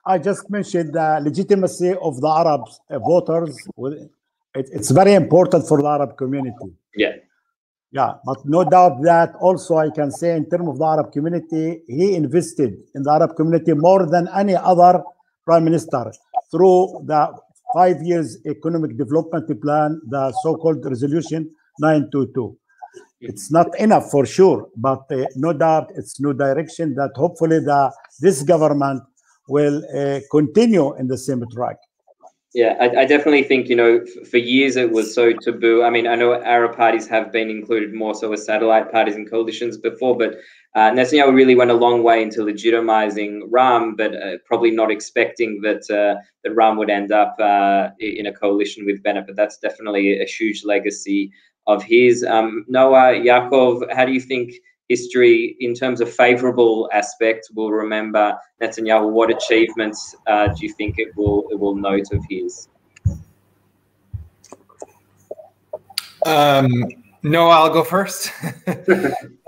I just mentioned the legitimacy of the Arab voters It's very important for the Arab community. Yeah. Yeah, but no doubt that also I can say in terms of the Arab community, he invested in the Arab community more than any other prime minister through the 5 years economic development plan, the so-called resolution 922. It's not enough for sure, but no doubt it's new direction that hopefully this government will continue in the same track. Yeah, I definitely think, you know, for years it was so taboo. I mean, I know Arab parties have been included more so as satellite parties and coalitions before, but Netanyahu really went a long way into legitimizing Ram, but probably not expecting that that Ram would end up in a coalition with Bennett. But that's definitely a huge legacy of his. Noah, Yaakov, how do you think history, in terms of favorable aspects, will remember Netanyahu? What achievements do you think it will note of his? No, I'll go first.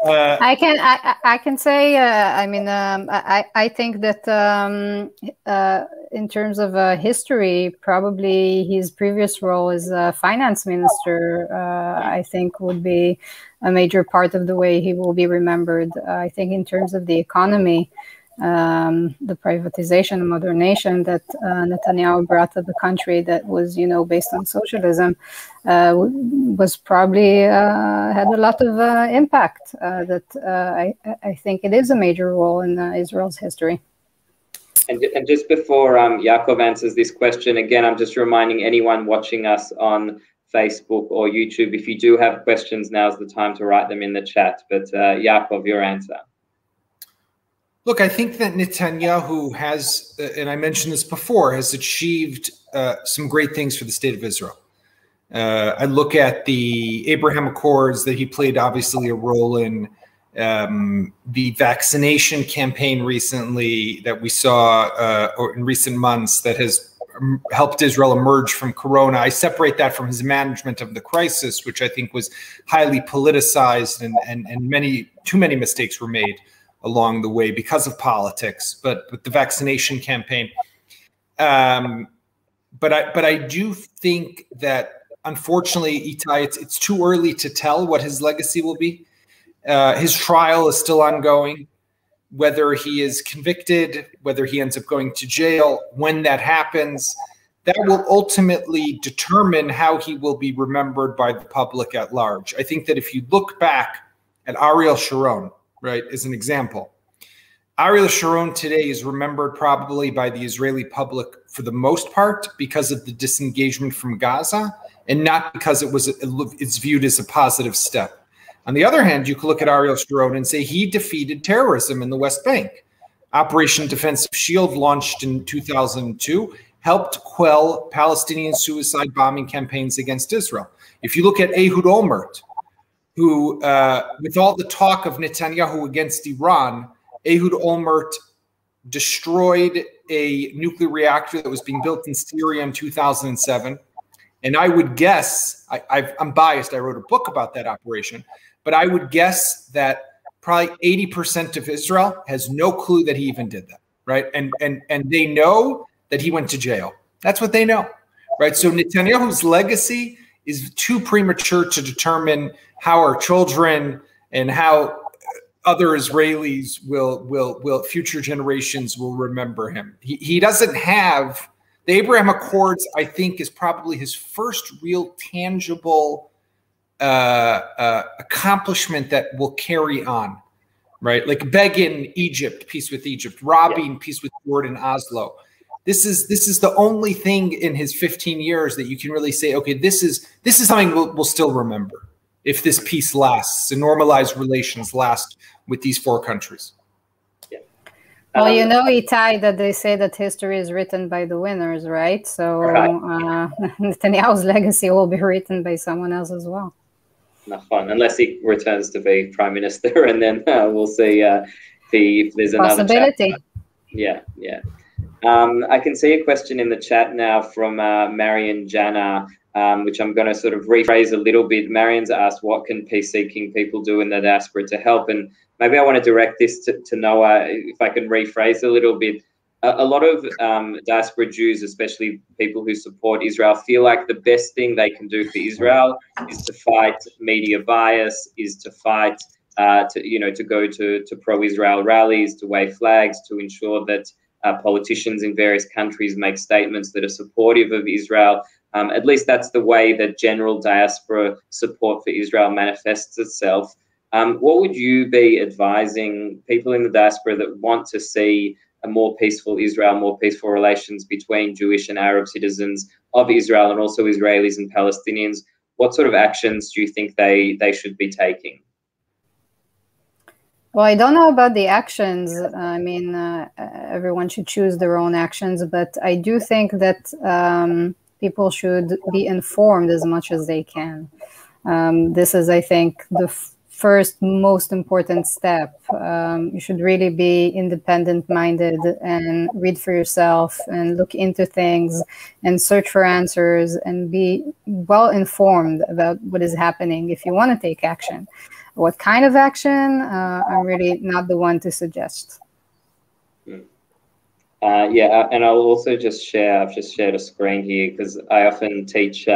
I can say, I mean, I think that in terms of history, probably his previous role as finance minister, I think would be a major part of the way he will be remembered. I think in terms of the economy, the privatization and modernization that Netanyahu brought to the country that was, you know, based on socialism, was probably had a lot of impact that I think it is a major role in Israel's history. And just before Yaakov answers this question, again, I'm just reminding anyone watching us on Facebook or YouTube, if you do have questions, now's the time to write them in the chat. But Yaakov, your answer. Look, I think that Netanyahu has, and I mentioned this before, has achieved some great things for the state of Israel. I look at the Abraham Accords that he played obviously a role in, the vaccination campaign recently that we saw or in recent months that has helped Israel emerge from Corona. I separate that from his management of the crisis, which I think was highly politicized and too many mistakes were made along the way because of politics, but the vaccination campaign. But I do think that, unfortunately, Ittay, it's too early to tell what his legacy will be. His trial is still ongoing. Whether he is convicted, whether he ends up going to jail, when that happens, that will ultimately determine how he will be remembered by the public at large. I think that if you look back at Ariel Sharon, right, as an example, Ariel Sharon today is remembered probably by the Israeli public for the most part because of the disengagement from Gaza and not because it's viewed as a positive step. On the other hand, you can look at Ariel Sharon and say he defeated terrorism in the West Bank. Operation Defensive Shield, launched in 2002, helped quell Palestinian suicide bombing campaigns against Israel. If you look at Ehud Olmert, who, with all the talk of Netanyahu against Iran, Ehud Olmert destroyed a nuclear reactor that was being built in Syria in 2007. And I would guess, I'm biased, I wrote a book about that operation, but I would guess that probably 80% of Israel has no clue that he even did that, right? And they know that he went to jail. That's what they know, right? So Netanyahu's legacy is too premature to determine how our children and how other Israelis will future generations will remember him. He doesn't have, the Abraham Accords, I think, is probably his first real tangible accomplishment that will carry on, right? Like Begin, Egypt, peace with Egypt, Rabin, peace with Jordan, Oslo. This is the only thing in his 15 years that you can really say, okay, this is something we'll still remember if this peace lasts and normalized relations last with these four countries. Well, you know, Ittay, that they say that history is written by the winners, right? So Netanyahu's legacy will be written by someone else as well. Not fun, unless he returns to be prime minister, and then we'll see if there's another possibility. Yeah. I can see a question in the chat now from Marion Jana, which I'm going to sort of rephrase a little bit. Marion's asked, what can peace-seeking people do in the diaspora to help? And maybe I want to direct this to Noah, if I can rephrase a little bit. a lot of diaspora Jews, especially people who support Israel, feel like the best thing they can do for Israel is to fight media bias, is to fight, to go to pro-Israel rallies, to wave flags, to ensure that politicians in various countries make statements that are supportive of Israel. At least that's the way that general diaspora support for Israel manifests itself. What would you be advising people in the diaspora that want to see a more peaceful Israel, more peaceful relations between Jewish and Arab citizens of Israel, and also Israelis and Palestinians? What sort of actions do you think they should be taking? Well, I don't know about the actions. I mean, everyone should choose their own actions, but I do think that people should be informed as much as they can. This is, I think, the first most important step. You should really be independent-minded and read for yourself and look into things and search for answers and be well informed about what is happening if you want to take action. What kind of action? I'm really not the one to suggest. Yeah, and I'll also just share, I've just shared a screen here because I often teach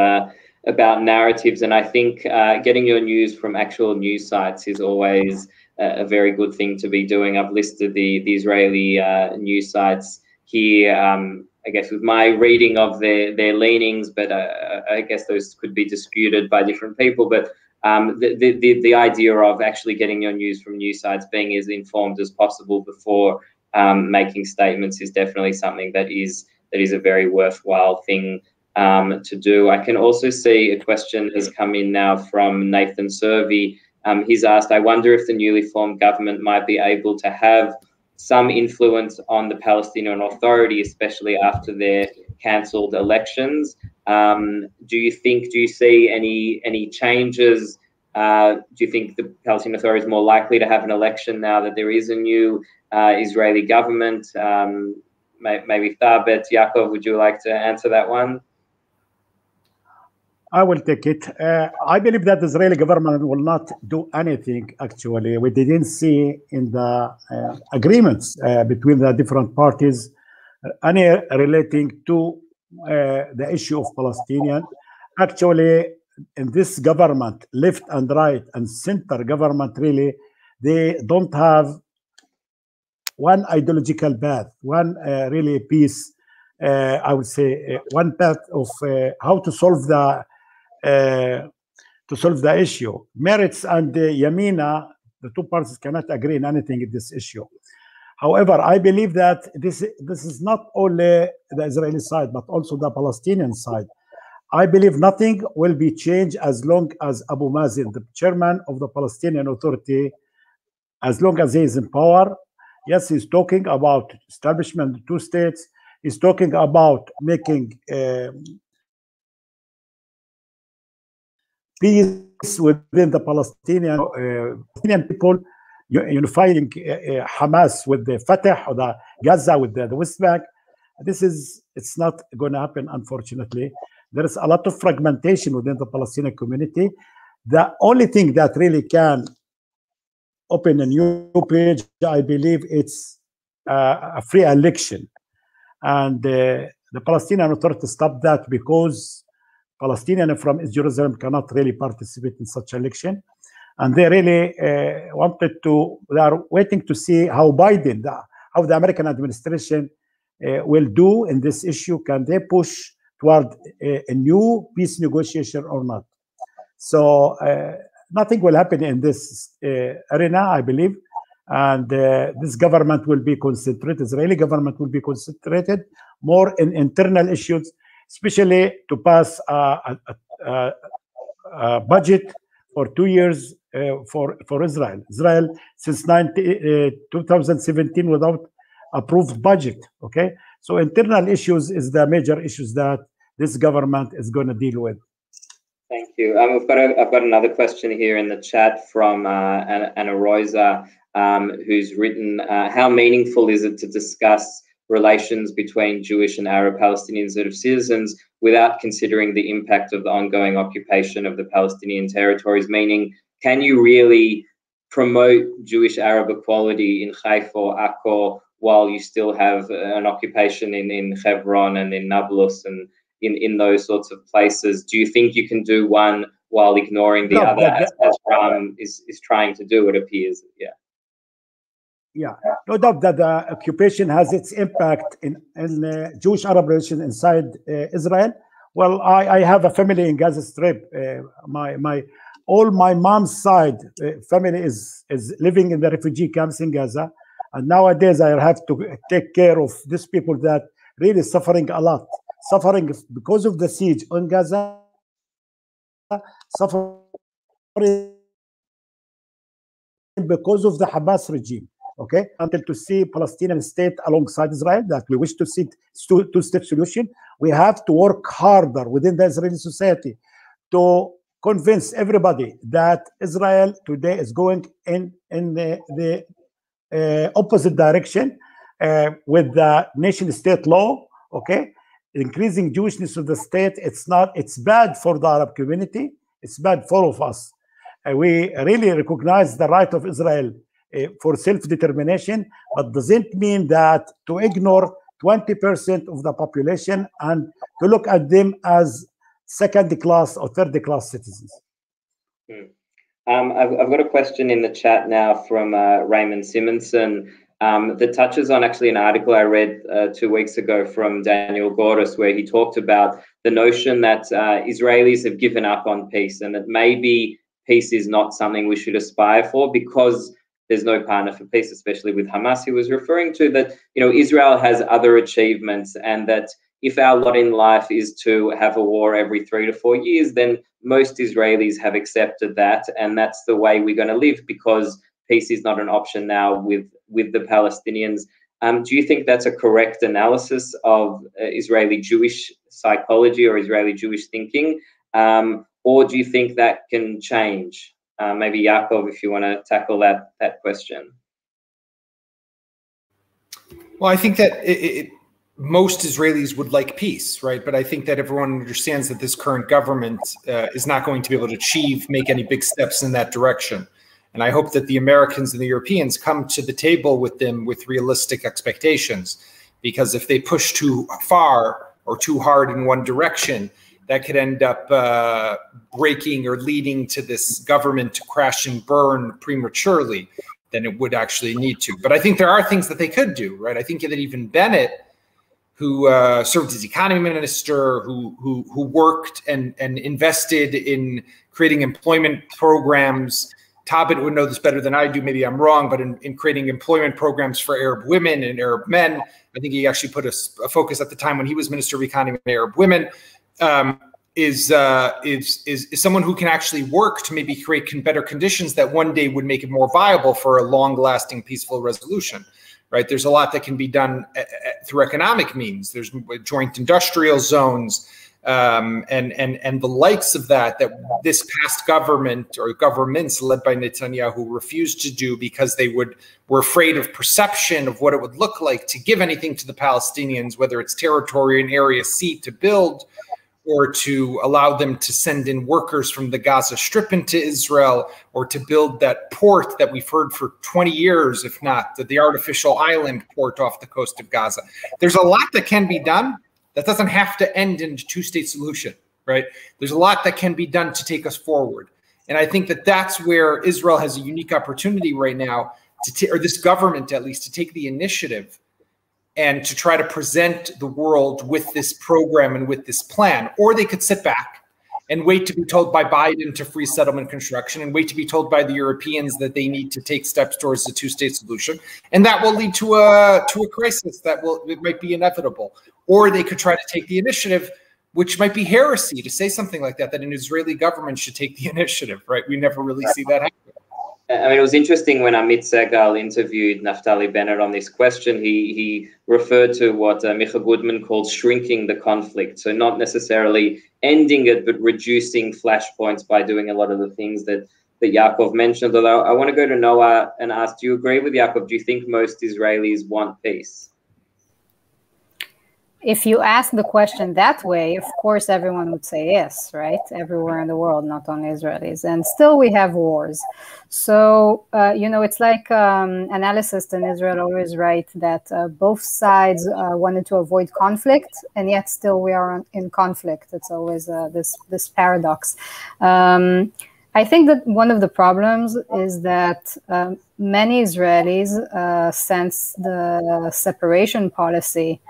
about narratives, and I think getting your news from actual news sites is always a very good thing to be doing. I've listed the Israeli news sites here, I guess with my reading of their leanings, but I guess those could be disputed by different people. But the idea of actually getting your news from news sites, being as informed as possible before making statements, is definitely something that is a very worthwhile thing to do. I can also see a question has come in now from Nathan Servey. He's asked, I wonder if the newly formed government might be able to have some influence on the Palestinian Authority, especially after their cancelled elections. Do you see any changes? Do you think the Palestinian Authority is more likely to have an election now that there is a new Israeli government? Maybe Thabet, Yaakov, would you like to answer that one? I will take it. I believe that the Israeli government will not do anything, actually. We didn't see in the agreements between the different parties any relating to the issue of Palestinian. Actually, in this government, left and right and center government, really, they don't have one ideological path, one really piece, I would say, one path of how to solve the issue. Meretz and Yamina, the two parties cannot agree on anything in this issue. However, I believe that this is not only the Israeli side, but also the Palestinian side. I believe nothing will be changed as long as Abu Mazen, the chairman of the Palestinian Authority, as long as he is in power. Yes, he's talking about establishment of two states. He's talking about making peace within the Palestinian people, unifying Hamas with the Fatah, or the Gaza with the West Bank. It's not going to happen, unfortunately. There is a lot of fragmentation within the Palestinian community. The only thing that really can open a new page, I believe, it's a free election. And the Palestinian Authority stopped that because Palestinians from East Jerusalem cannot really participate in such election. And they really they are waiting to see how how the American administration will do in this issue. Can they push toward a new peace negotiation or not? So nothing will happen in this arena, I believe. And this government will be concentrated, Israeli government will be concentrated more in internal issues, especially to pass a budget for 2 years for Israel. Israel since 2017 without approved budget. Okay, so internal issues is the major issues that this government is going to deal with. Thank you. I've got another question here in the chat from Anna Rosa, who's written, how meaningful is it to discuss relations between Jewish and Arab Palestinians that are citizens without considering the impact of the ongoing occupation of the Palestinian territories? Meaning, can you really promote Jewish-Arab equality in Haifa, Akko, while you still have an occupation in Hebron and in Nablus and in those sorts of places? Do you think you can do one while ignoring the other, as Trump is trying to do, it appears? Yeah. Yeah, no doubt that the occupation has its impact in Jewish Arab relations inside Israel. Well, I have a family in Gaza Strip. All my mom's side family is living in the refugee camps in Gaza, and nowadays I have to take care of these people that really suffering a lot, suffering because of the siege on Gaza, suffering because of the Hamas regime. Okay, until to see Palestinian state alongside Israel, that we wish to see two-state solution, we have to work harder within the Israeli society to convince everybody that Israel today is going in the opposite direction with the nation-state law. Okay, increasing Jewishness of the state, it's bad for the Arab community. It's bad for all of us. We really recognize the right of Israel for self-determination, but doesn't mean that to ignore 20% of the population and to look at them as second-class or third-class citizens. I've got a question in the chat now from Raymond Simonson that touches on actually an article I read 2 weeks ago from Daniel Gordis, where he talked about the notion that Israelis have given up on peace and that maybe peace is not something we should aspire for because there's no partner for peace, especially with Hamas. He was referring to that, you know, Israel has other achievements, and that if our lot in life is to have a war every 3 to 4 years, then most Israelis have accepted that, and that's the way we're going to live because peace is not an option now with the Palestinians. Do you think that's a correct analysis of Israeli Jewish psychology or Israeli Jewish thinking, or do you think that can change? Maybe Yaakov, if you want to tackle that question. Well, I think that most Israelis would like peace, right? But I think that everyone understands that this current government is not going to be able to make any big steps in that direction. And I hope that the Americans and the Europeans come to the table with them with realistic expectations, because if they push too far or too hard in one direction, that could end up breaking or leading to this government to crash and burn prematurely than it would actually need to. But I think there are things that they could do, right? I think that even Bennett, who served as economy minister, who worked and invested in creating employment programs. Thabet would know this better than I do. Maybe I'm wrong, but in creating employment programs for Arab women and Arab men, I think he actually put a focus at the time when he was Minister of Economy on Arab women. Is someone who can actually work to maybe create better conditions that one day would make it more viable for a long-lasting, peaceful resolution. Right? There's a lot that can be done through economic means. There's joint industrial zones and the likes of that this past government or governments led by Netanyahu refused to do because they were afraid of perception of what it would look like to give anything to the Palestinians, whether it's territory in Area C to build, or to allow them to send in workers from the Gaza Strip into Israel, or to build that port that we've heard for 20 years, if not, the artificial island port off the coast of Gaza. There's a lot that can be done that doesn't have to end in a two-state solution, right? There's a lot that can be done to take us forward. And I think that that's where Israel has a unique opportunity right now, or this government at least, to take the initiative and to try to present the world with this program and with this plan. Or they could sit back and wait to be told by Biden to freeze settlement construction and wait to be told by the Europeans that they need to take steps towards a two-state solution. And that will lead to a crisis it might be inevitable. Or they could try to take the initiative, which might be heresy to say something like that an Israeli government should take the initiative, right? We never really see that happen. I mean, it was interesting when Amit Segal interviewed Naftali Bennett on this question. He referred to what Micha Goodman called shrinking the conflict. So not necessarily ending it, but reducing flashpoints by doing a lot of the things that Yaakov mentioned. Although I want to go to Noah and ask, do you agree with Yaakov? Do you think most Israelis want peace? if you ask the question that way, of course, everyone would say yes, right? Everywhere in the world, not only Israelis. And still we have wars. So, you know, it's like analysts in Israel always write that both sides wanted to avoid conflict, and yet still we are in conflict. It's always this paradox. I think that one of the problems is that many Israelis, since the separation policy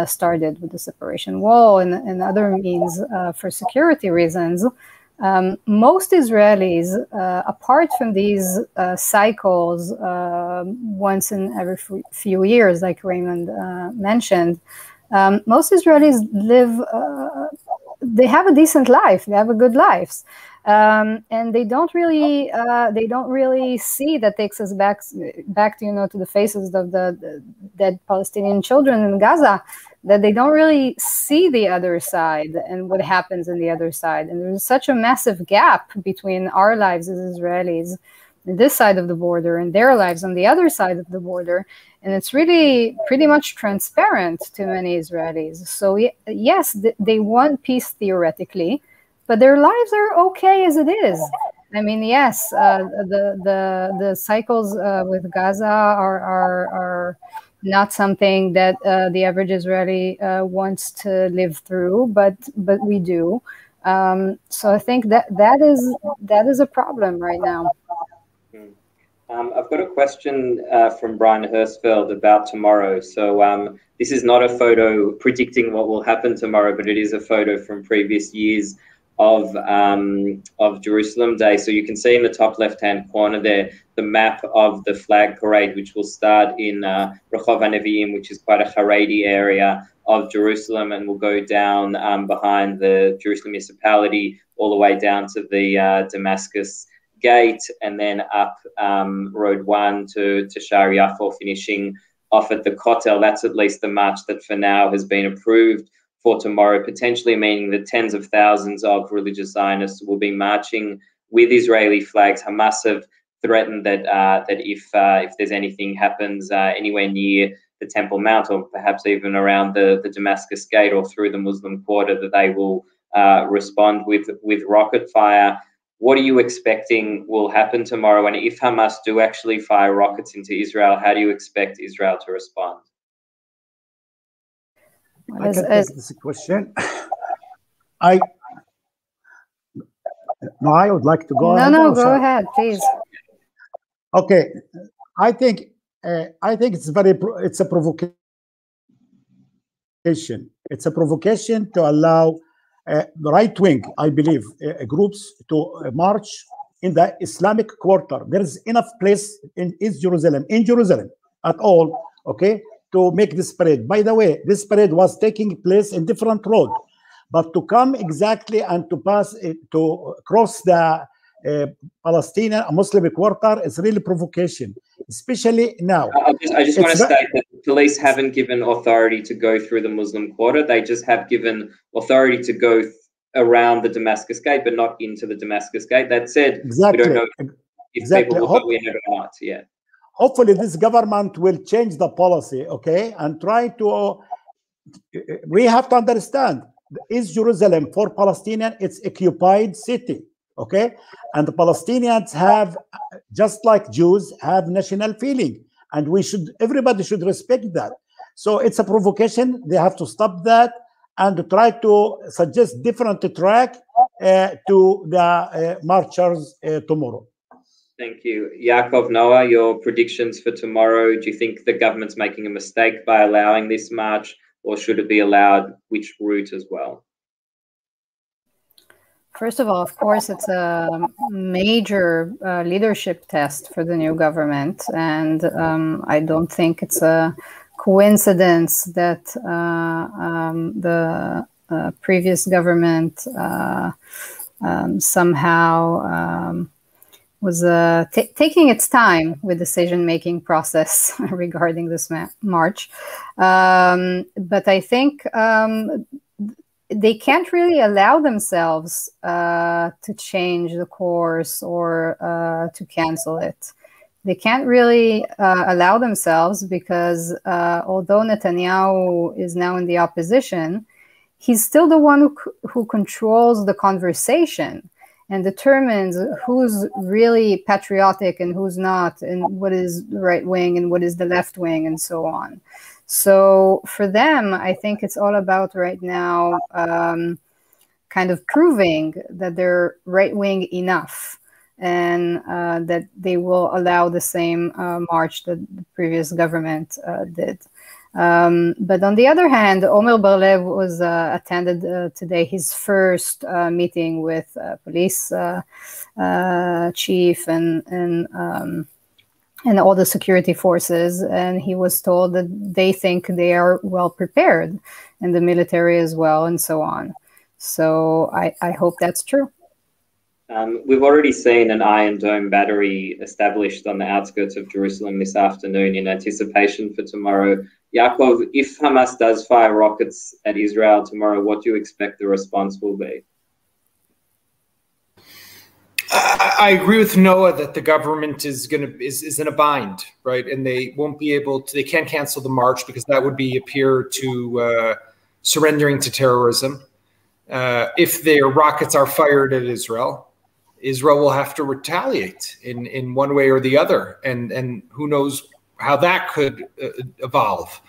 started with the separation wall and other means for security reasons, most Israelis, apart from these cycles once in every few years, like Raymond mentioned, most Israelis live, they have a decent life, they have a good lives. And they don't really see, that takes us back to, you know, to the faces of the dead Palestinian children in Gaza, that they don't really see the other side and what happens in the other side. And there's such a massive gap between our lives as Israelis on this side of the border and their lives on the other side of the border. And it's really pretty much transparent to many Israelis. So yes, they want peace theoretically, but their lives are okay as it is. I mean, yes, the cycles with Gaza are not something that the average Israeli wants to live through, but we do. So I think that is a problem right now. I've got a question from Brian Hirschfeld about tomorrow. So this is not a photo predicting what will happen tomorrow, but it is a photo from previous years of Jerusalem Day. So you can see in the top left-hand corner there the map of the flag parade, which will start in Rehov HaNevi'im, which is quite a Haredi area of Jerusalem, and will go down behind the Jerusalem municipality all the way down to the Damascus Gate, and then up Road 1 to Sha'ar Yafo, finishing off at the Kotel. That's at least the march that for now has been approved for tomorrow, potentially meaning that tens of thousands of religious Zionists will be marching with Israeli flags. Hamas have threatened that if there's anything happens anywhere near the Temple Mount, or perhaps even around the Damascus Gate or through the Muslim Quarter, that they will respond with rocket fire. What are you expecting will happen tomorrow? And if Hamas do actually fire rockets into Israel, how do you expect Israel to respond? I can take this question. I would like to go ahead. No, go ahead, please. Okay, I think it's a provocation. It's a provocation to allow the right wing, I believe, groups to march in the Islamic Quarter. There is enough place in Jerusalem at all, okay, to make this parade. By the way, this parade was taking place in different road, but to come exactly and to pass it, to cross the Palestinian Muslim Quarter is really provocation, especially now. I just want to state that the police haven't given authority to go through the Muslim Quarter. They just have given authority to go around the Damascus Gate, but not into the Damascus Gate. That said, exactly. We don't know if people will go in it or not. Yeah. Hopefully this government will change the policy, okay, and try to, we have to understand, is Jerusalem for Palestinians, it's occupied city, okay? And the Palestinians have, just like Jews, have national feeling, and everybody should respect that. So it's a provocation. They have to stop that and try to suggest different track to the marchers tomorrow. Thank you. Yaakov, Noah, your predictions for tomorrow. Do you think the government's making a mistake by allowing this march, or should it be allowed? Which route as well? First of all, of course, it's a major leadership test for the new government. And I don't think it's a coincidence that the previous government somehow was taking its time with decision-making process regarding this march. But I think they can't really allow themselves to change the course or to cancel it. they can't really allow themselves, because although Netanyahu is now in the opposition, he's still the one who controls the conversation and determines who's really patriotic and who's not, and what is the right wing and what is the left wing, and so on. So for them, I think it's all about right now kind of proving that they're right wing enough, and that they will allow the same march that the previous government did. But on the other hand, Omer Bar-Lev was attended today his first meeting with police chief and all the security forces, and he was told that they think they are well prepared, in the military as well, and so on. So I hope that's true. We've already seen an Iron Dome battery established on the outskirts of Jerusalem this afternoon in anticipation for tomorrow. Yaakov, if Hamas does fire rockets at Israel tomorrow, what do you expect the response will be? I agree with Noah that the government is in a bind, right? And they won't be able to, they can't cancel the march, because that would appear to surrendering to terrorism. If their rockets are fired at Israel, Israel will have to retaliate in one way or the other, and who knows how that could evolve.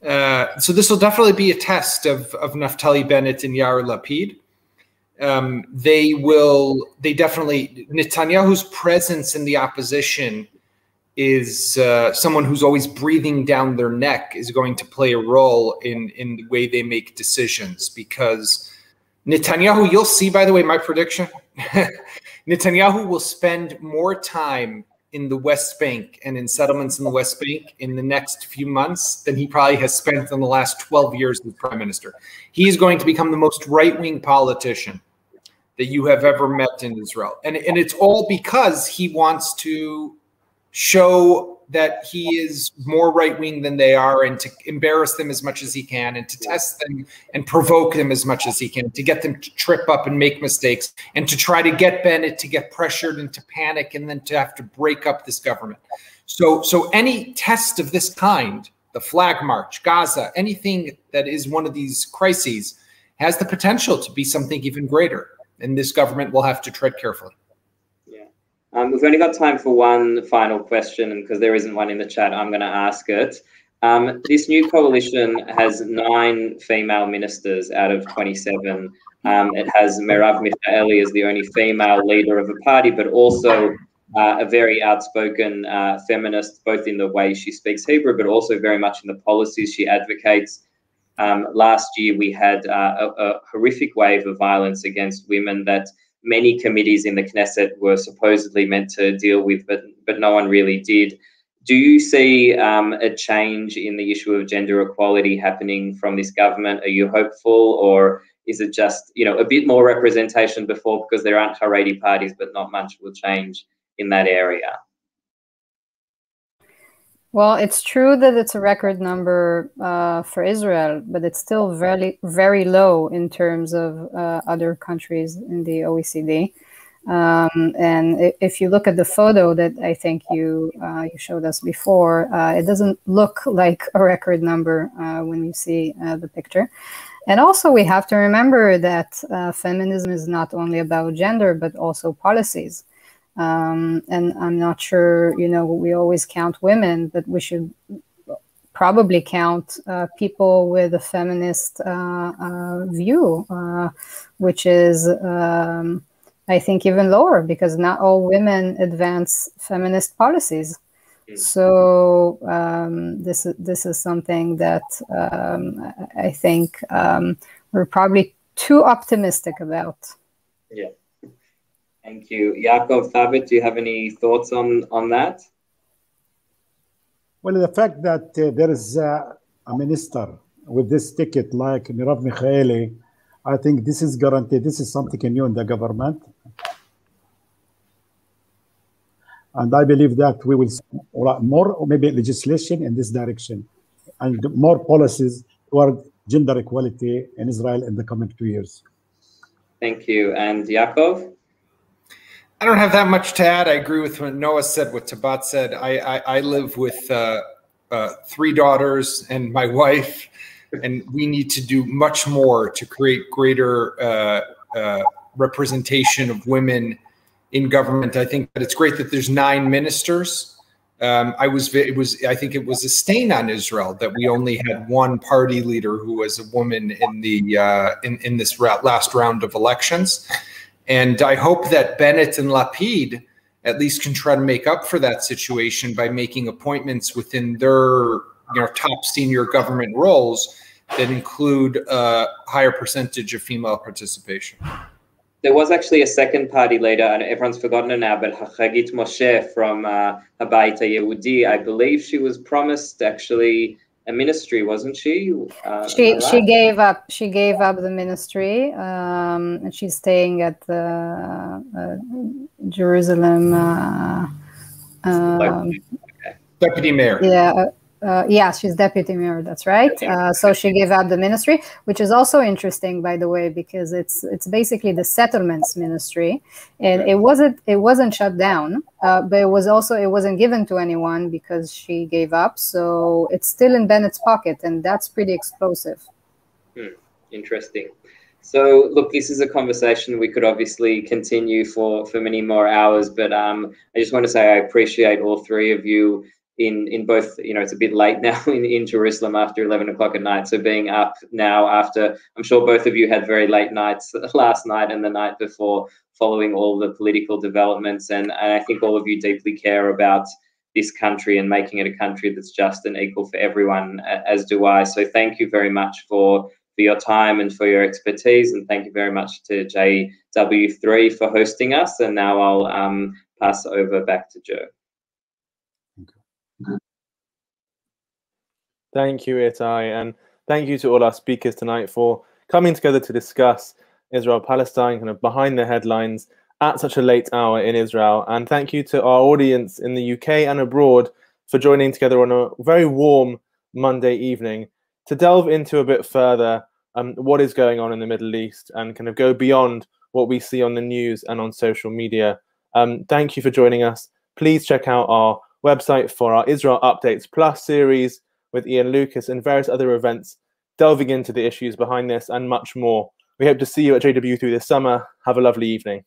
So this will definitely be a test of Naftali Bennett and Yair Lapid. Netanyahu's presence in the opposition is someone who's always breathing down their neck, is going to play a role in the way they make decisions, because Netanyahu, you'll see, by the way, my prediction, Netanyahu will spend more time in the West Bank and in settlements in the West Bank in the next few months than he probably has spent in the last 12 years as prime minister. He is going to become the most right-wing politician that you have ever met in Israel. And it's all because he wants to show that he is more right-wing than they are, and to embarrass them as much as he can, and to test them and provoke them as much as he can, to get them to trip up and make mistakes, and to try to get Bennett to get pressured into panic, and then to have to break up this government. So any test of this kind, the flag march, Gaza, anything that is one of these crises, has the potential to be something even greater, and this government will have to tread carefully. We've only got time for one final question, and because there isn't one in the chat, I'm going to ask it. This new coalition has 9 female ministers out of 27. It has Merav Michaeli as the only female leader of a party, but also a very outspoken feminist, both in the way she speaks Hebrew, but also very much in the policies she advocates. Last year, we had a horrific wave of violence against women that many committees in the Knesset were supposedly meant to deal with, but no one really did. Do you see a change in the issue of gender equality happening from this government? Are you hopeful, or is it just, a bit more representation before, because there aren't Haredi parties, but not much will change in that area? Well, it's true that it's a record number for Israel, but it's still very, very low in terms of other countries in the OECD. And if you look at the photo that I think you showed us before, it doesn't look like a record number when you see the picture. And also, we have to remember that feminism is not only about gender, but also policies. And I'm not sure, we always count women, but we should probably count people with a feminist view, which is, I think, even lower, because not all women advance feminist policies. So this is something that I think we're probably too optimistic about. Yeah. Thank you. Yaakov Thabet, do you have any thoughts on that? Well, the fact that there is a minister with this ticket like Merav Michaeli, I think this is guaranteed. This is something new in the government. And I believe that we will see more, maybe legislation in this direction, and more policies toward gender equality in Israel in the coming 2 years. Thank you. And Yaakov? I don't have that much to add. I agree with what Noah said, what Thabet said. I live with 3 daughters and my wife, and we need to do much more to create greater representation of women in government. I think that it's great that there's 9 ministers. I think it was a stain on Israel that we only had 1 party leader who was a woman in the in this last round of elections. And I hope that Bennett and Lapid at least can try to make up for that situation by making appointments within their top senior government roles that include a higher percentage of female participation. There was actually a second party leader, and everyone's forgotten her now, but Hagit Moshe from Habayit Yehudi, I believe she was promised actually a ministry, wasn't she? She gave up. She gave up the ministry, and she's staying at the Jerusalem Deputy mayor. Yeah. Yeah, she's deputy mayor. That's right. So she gave up the ministry, which is also interesting, by the way, because it's basically the settlements ministry, and it wasn't shut down, but it wasn't given to anyone because she gave up. So it's still in Bennett's pocket, and that's pretty explosive. Interesting. So look, this is a conversation we could obviously continue for many more hours, but I just want to say I appreciate all 3 of you. In both, it's a bit late now in Jerusalem after 11 o'clock at night. So being up now after, I'm sure both of you had very late nights last night and the night before following all the political developments. And I think all of you deeply care about this country and making it a country that's just and equal for everyone, as do I. So thank you very much for your time and for your expertise. And thank you very much to JW3 for hosting us. And now I'll pass over back to Joe. Thank you, Ittay, and thank you to all our speakers tonight for coming together to discuss Israel-Palestine, kind of behind the headlines at such a late hour in Israel. And thank you to our audience in the UK and abroad for joining together on a very warm Monday evening to delve into a bit further what is going on in the Middle East and kind of go beyond what we see on the news and on social media. Thank you for joining us. Please check out our website for our Israel Updates Plus series with Ian Lucas and various other events delving into the issues behind this and much more. We hope to see you at JW3 this summer. Have a lovely evening.